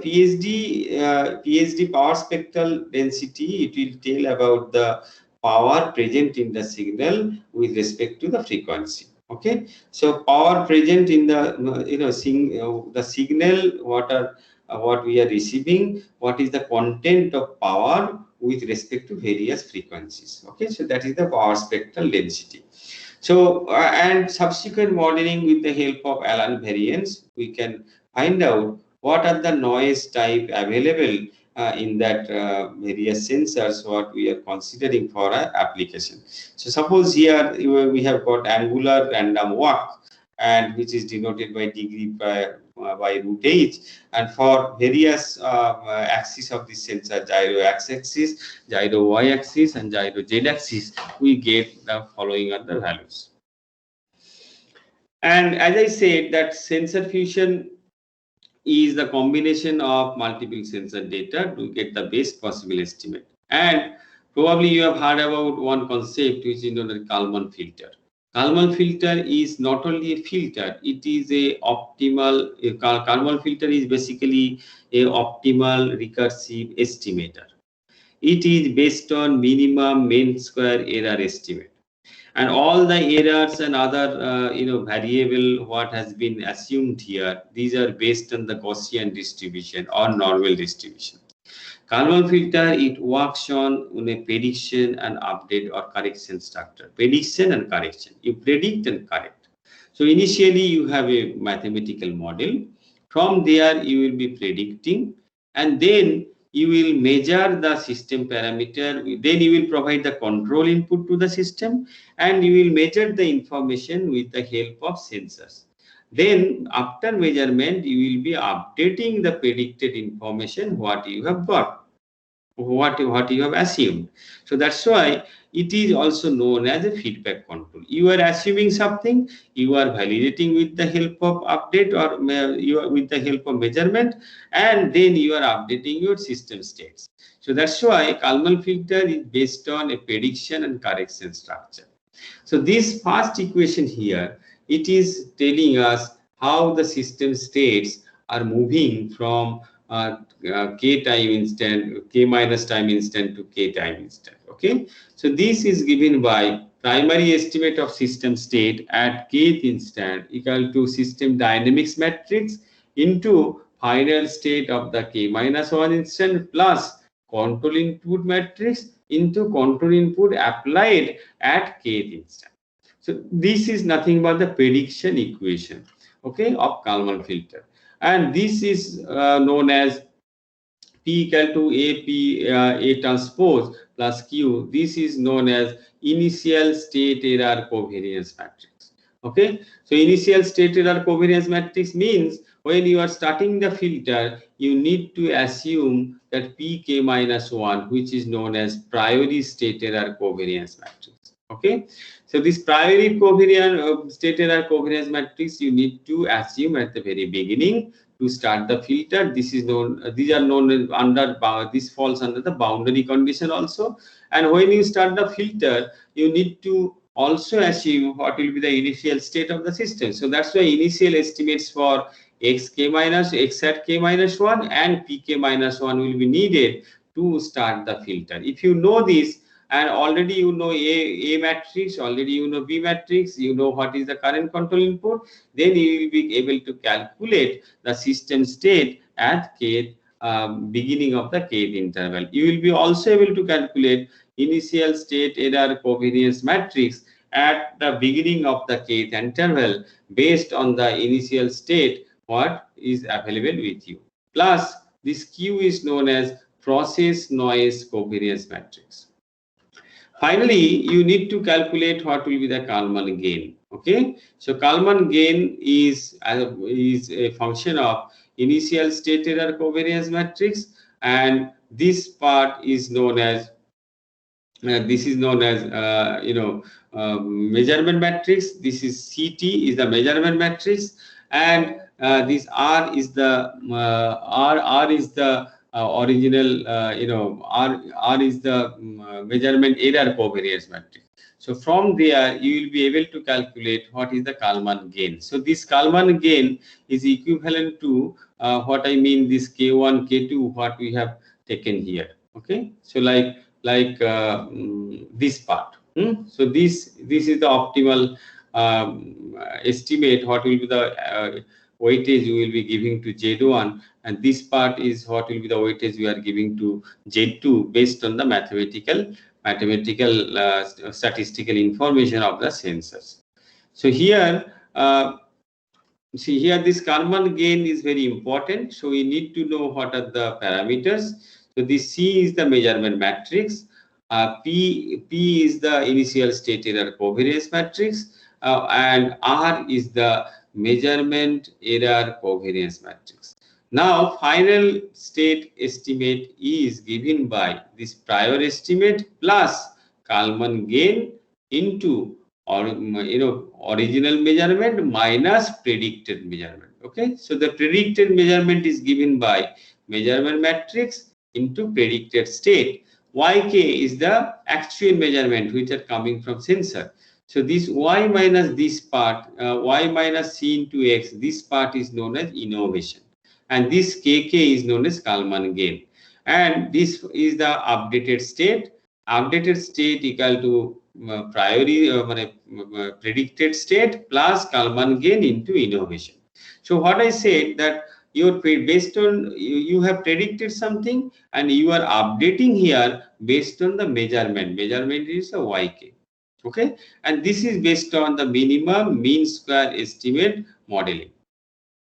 PSD power spectral density, it will tell about the power present in the signal with respect to the frequency. Okay, so power present in the the signal, what we are receiving, what is the content of power with respect to various frequencies. Okay, so that is the power spectral density. So and subsequent modeling with the help of Allen variance, we can find out what are the noise type available in that various sensors what we are considering for our application. So suppose here we have got angular random walk, and which is denoted by degree by root h, and for various axis of this sensor, gyro x-axis, gyro y-axis, and gyro z-axis, we get the following are the values. And as I said, that sensor fusion is the combination of multiple sensor data to get the best possible estimate. And probably you have heard about one concept which is known as Kalman filter. Kalman filter is not only a filter, it is a optimal, Kalman filter is basically a optimal recursive estimator. It is based on minimum mean square error estimate. And all the errors and other variable what has been assumed here, these are based on the Gaussian distribution or normal distribution. Kalman filter, it works on a prediction and update or correction structure. Prediction and correction. You predict and correct. So initially you have a mathematical model. From there you will be predicting, and then you will measure the system parameter. Then you will provide the control input to the system, and you will measure the information with the help of sensors. Then after measurement, you will be updating the predicted information what you have got, what you have assumed. So that's why it is also known as a feedback control. You are assuming something, you are validating with the help of update, or with the help of measurement, and then you are updating your system states. So that's why Kalman filter is based on a prediction and correction structure. So this first equation here, it is telling us how the system states are moving from k time instant, k minus time instant to k time instant. Okay, so this is given by primary estimate of system state at kth instant equal to system dynamics matrix into final state of the k minus 1 instant plus control input matrix into control input applied at kth instant. So this is nothing but the prediction equation, okay, of Kalman filter, and this is known as P equal to A transpose plus Q. This is known as initial state error covariance matrix. Okay, so initial state error covariance matrix means when you are starting the filter, you need to assume that Pk minus 1, which is known as priori state error covariance matrix. Okay, so this priori covariance state error covariance matrix you need to assume at the very beginning to start the filter. This is known, these are known under, this falls under the boundary condition also. And when you start the filter, you need to also assume what will be the initial state of the system. So that's why initial estimates for xk minus x at k minus 1 and pk minus 1 will be needed to start the filter. If you know this, and already you know A matrix, already you know B matrix, you know what is the current control input, then you will be able to calculate the system state at kth beginning of the kth interval. You will be also able to calculate initial state error covariance matrix at the beginning of the kth interval based on the initial state what is available with you. Plus, this Q is known as process noise covariance matrix. Finally, you need to calculate what will be the Kalman gain. Okay, so Kalman gain is a function of initial state error covariance matrix, and this part is known as measurement matrix. This is CT is the measurement matrix, and this R is the R is the original R is the measurement error covariance matrix. So from there you will be able to calculate what is the Kalman gain. So this Kalman gain is equivalent to what I mean this K1 K2 what we have taken here. Okay, so like this part. So this is the optimal estimate what will be the weightage you will be giving to Z1, and this part is what will be the weightage we are giving to Z2 based on the mathematical statistical information of the sensors. So here see here this Kalman gain is very important, so we need to know what are the parameters. So this C is the measurement matrix, P is the initial state error covariance matrix, and R is the measurement error covariance matrix. Now final state estimate is given by this prior estimate plus Kalman gain into original measurement minus predicted measurement. Okay, so the predicted measurement is given by measurement matrix into predicted state. Yk is the actual measurement which are coming from sensor. So this y minus this part, y minus c into x, this part is known as innovation, and this kk is known as Kalman gain, and this is the updated state. Updated state equal to predicted state plus Kalman gain into innovation. So what I said that based on you have predicted something and you are updating here based on the measurement. Measurement is a yk. Okay, and this is based on the minimum mean square estimate modeling.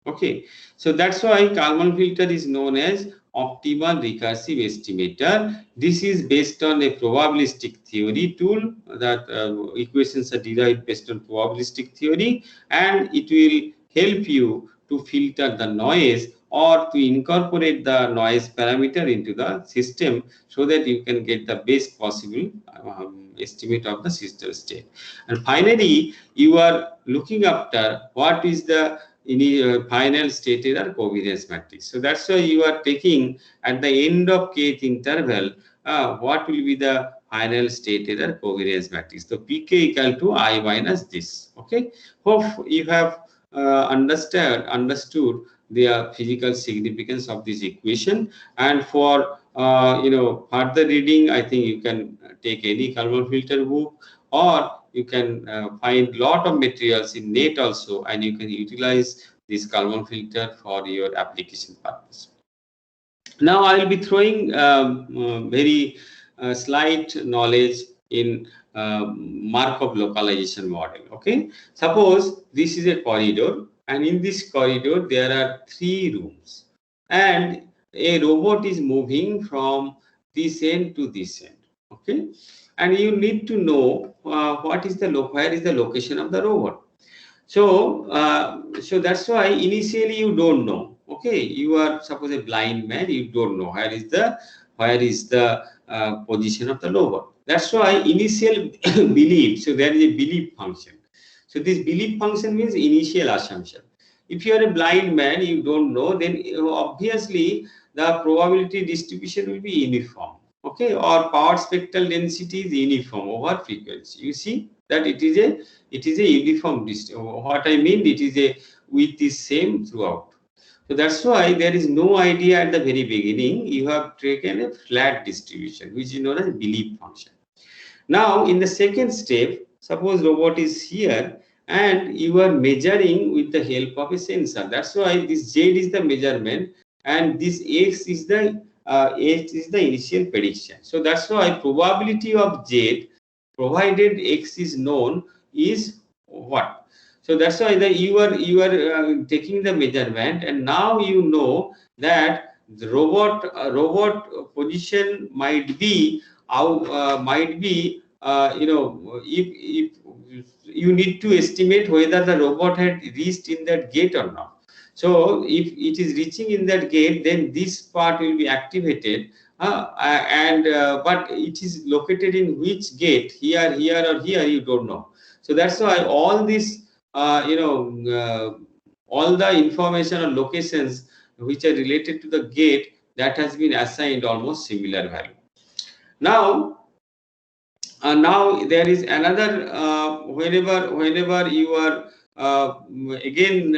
Okay, so that's why Kalman filter is known as optimal recursive estimator. This is based on a probabilistic theory tool that equations are derived based on probabilistic theory, and it will help you to filter the noise or to incorporate the noise parameter into the system so that you can get the best possible estimate of the system state. And finally, you are looking after what is the final state error covariance matrix. So that's why you are taking at the end of kth interval what will be the final state error covariance matrix. So pk equal to I minus this. Okay, hope you have understood the physical significance of this equation, and for further reading I think you can take any Kalman filter book, or you can find lot of materials in net also, and you can utilize this Kalman filter for your application purpose. Now I will be throwing very slight knowledge in Markov localization model. Okay, suppose this is a corridor, and in this corridor there are 3 rooms, and a robot is moving from this end to this end. Okay, and you need to know where is the location of the robot. So that's why initially you don't know. Okay, you are suppose a blind man, you don't know where is the position of the robot. That's why initial belief. So there is a belief function. So this belief function means initial assumption. If you are a blind man, you don't know, then obviously the probability distribution will be uniform. Okay, or power spectral density is uniform over frequency. You see that it is a uniform what I mean, it is a width is same throughout. So that's why there is no idea at the very beginning. You have taken a flat distribution, which is known as belief function. Now in the second step, suppose robot is here and you are measuring with the help of a sensor. That's why this Z is the measurement and this X is the initial prediction. So that's why probability of Z provided X is known is what? So that's why you are taking the measurement, and now you know that the robot position might be if you need to estimate whether the robot had reached in that gate or not. So if it is reaching in that gate, then this part will be activated, but it is located in which gate, here or here, you don't know. So that's why all this all the information or locations which are related to the gate, that has been assigned almost similar value. Now there is another whenever you are again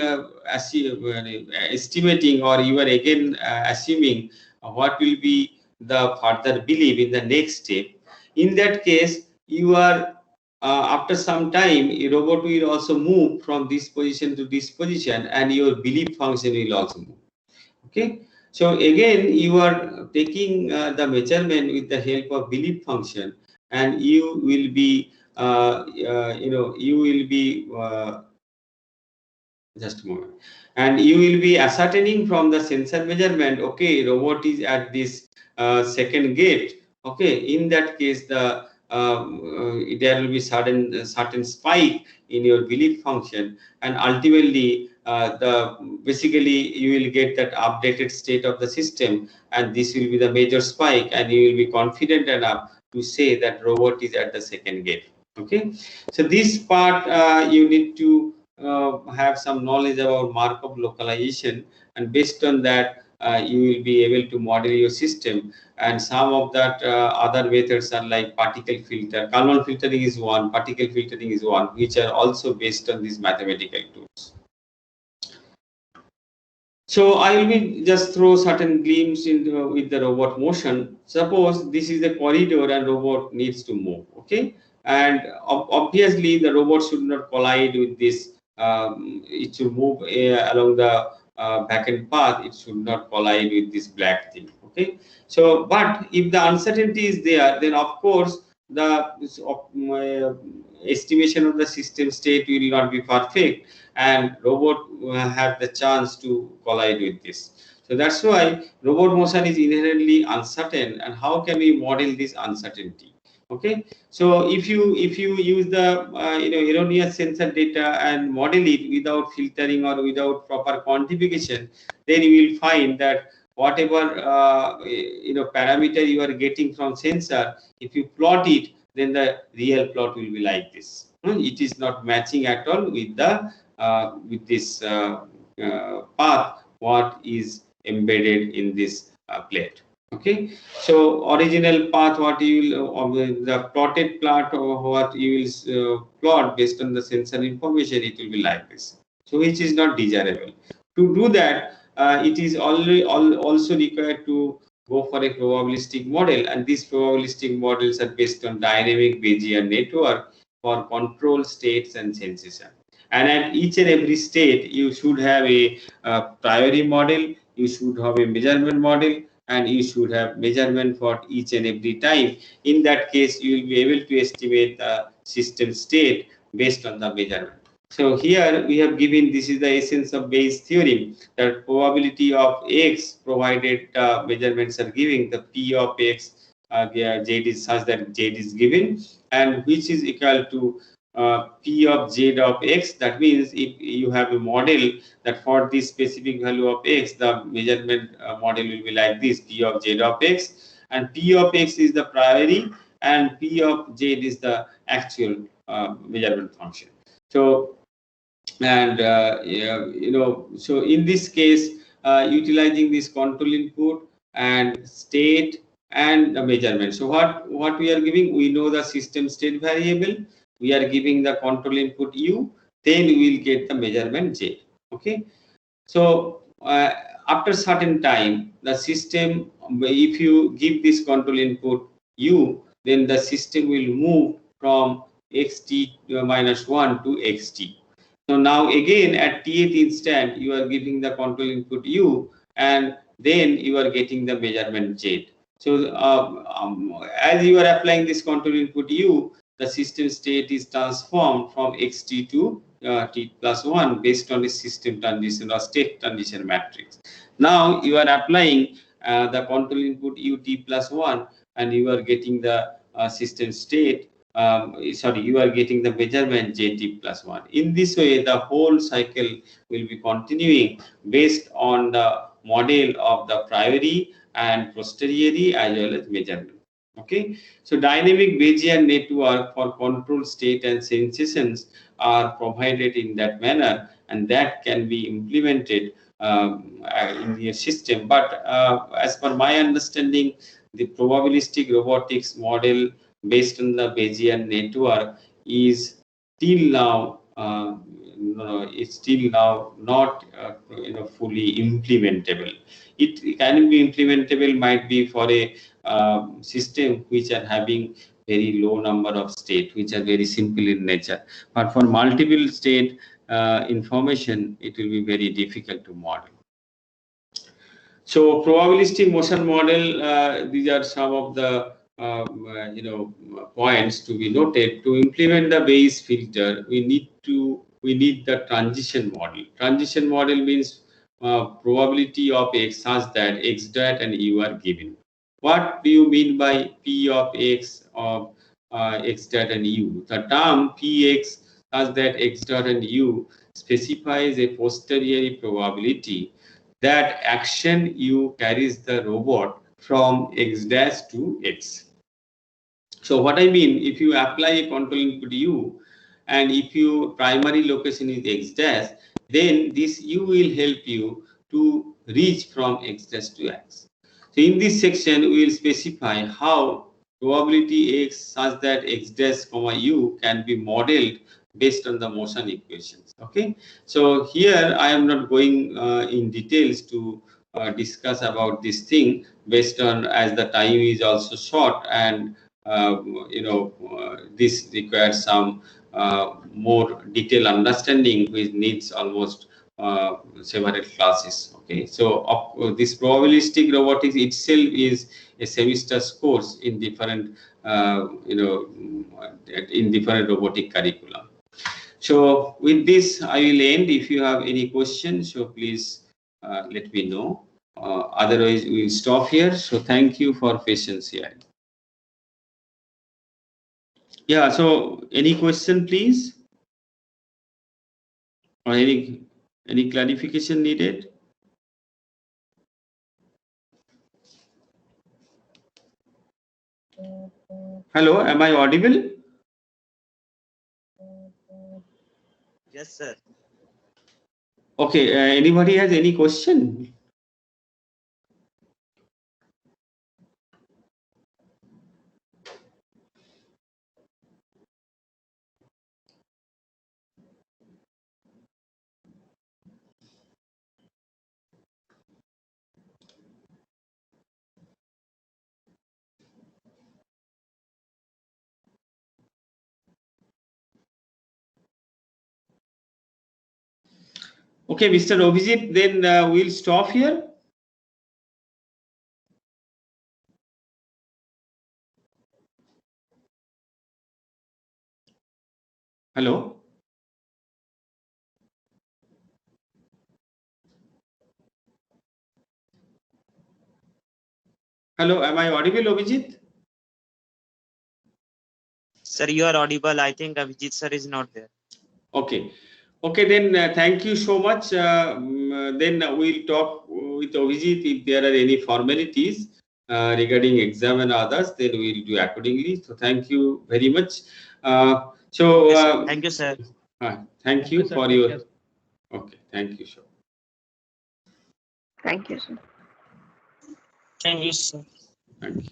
estimating, or you are again assuming what will be the further belief in the next step. In that case, you are after some time, a robot will also move from this position to this position, and your belief function will also move. Okay, so again you are taking the measurement with the help of belief function, and you will be just a moment, and you will be ascertaining from the sensor measurement, okay, robot is at this second gate. Okay, in that case there will be certain spike in your belief function, and ultimately basically you will get that updated state of the system, and this will be the major spike, and you will be confident enough to say that robot is at the second gate. Okay, so this part you need to have some knowledge about Markov localization, and based on that you will be able to model your system. And some of that other methods are like particle filter, Kalman filtering is one, particle filtering is one, which are also based on these mathematical tools. So I will be just throw certain glimpse into with the robot motion. Suppose this is the corridor and robot needs to move. Okay, and obviously the robot should not collide with this. It should move along the backend path. It should not collide with this black thing. Okay, so but if the uncertainty is there, then of course the estimation of the system state will not be perfect, and robot have the chance to collide with this. So that's why robot motion is inherently uncertain, and how can we model this uncertainty? Okay, so if you use the erroneous sensor data and model it without filtering or without proper quantification, then you will find that whatever parameter you are getting from sensor, if you plot it, then the real plot will be like this. It is not matching at all with the with this path what is embedded in this plate. Okay, so original path what you will the plotted plot, or what you will plot based on the sensor information, it will be like this. So which is not desirable. To do that, it is also required to go for a probabilistic model, and these probabilistic models are based on dynamic Bayesian network for control states and sensation. And at each and every state, you should have a priori model, you should have a measurement model, and you should have measurement for each and every time. In that case, you will be able to estimate the system state based on the measurement. So here we have given, this is the essence of Bayes theorem, that probability of x provided measurements are giving, the p of x z is such that z is given, and which is equal to p of z of x. That means if you have a model that for this specific value of x, the measurement model will be like this: p of z of x, and p of x is the priori and p of z is the actual measurement function. So, and so in this case, utilizing this control input and state and the measurement. So what we are giving, we know the system state variable, we are giving the control input u, then we will get the measurement j. Okay, so after certain time, the system, if you give this control input u, then the system will move from xt minus 1 to xt. So now again at tth instant, you are giving the control input u, and then you are getting the measurement z. So as you are applying this control input u, the system state is transformed from xt to t plus 1 based on the system transition or state transition matrix. Now you are applying the control input u t plus 1, and you are getting the system state, you are getting the measurement jt plus 1. In this way, the whole cycle will be continuing based on the model of the priori and posteriori as well as measurement. Okay, so dynamic Bayesian network for control state and sensations are provided in that manner, and that can be implemented in your system. But as per my understanding, the probabilistic robotics model based on the Bayesian network is till now it's still now not fully implementable. It can be implementable, might be for a system which are having very low number of state, which are very simple in nature. But for multiple state information, it will be very difficult to model. So probabilistic motion model, these are some of the points to be noted. To implement the Bayes filter, we need the transition model. Transition model means probability of x such that x dot and u are given. What do you mean by p of x of x dot and u? The term px such that x dot and u specifies a posteriori probability that action u carries the robot from x dash to x. So what I mean, if you apply a control input u, and if your primary location is x dash, then this u will help you to reach from x dash to x. So in this section, we will specify how probability x such that x dash comma u can be modeled based on the motion equations. Okay, so here I am not going in details to discuss about this thing, based on as the time is also short, and this requires some more detailed understanding, which needs almost several classes. Okay, so this probabilistic robotics itself is a semester's course in different in different robotic curriculum. So with this, I will end. If you have any questions, so please let me know. Otherwise, we will stop here. So thank you for patience here. Yeah, so any question, please? Or any clarification needed? Hello, am I audible? Yes, sir. Okay, anybody has any question? Okay, Mr. Obhijit, then we'll stop here. Hello. Hello, am I audible, Abhijit? Sir, you are audible. I think Abhijit sir is not there. Okay. Okay, then thank you so much. Then we'll talk with Abhijit if there are any formalities regarding exam and others, then we'll do accordingly. So thank you very much. Okay, sir. Thank you, sir. Thank you for your. Okay, thank you, sir. Thank you, sir. Thank you, sir. Thank you.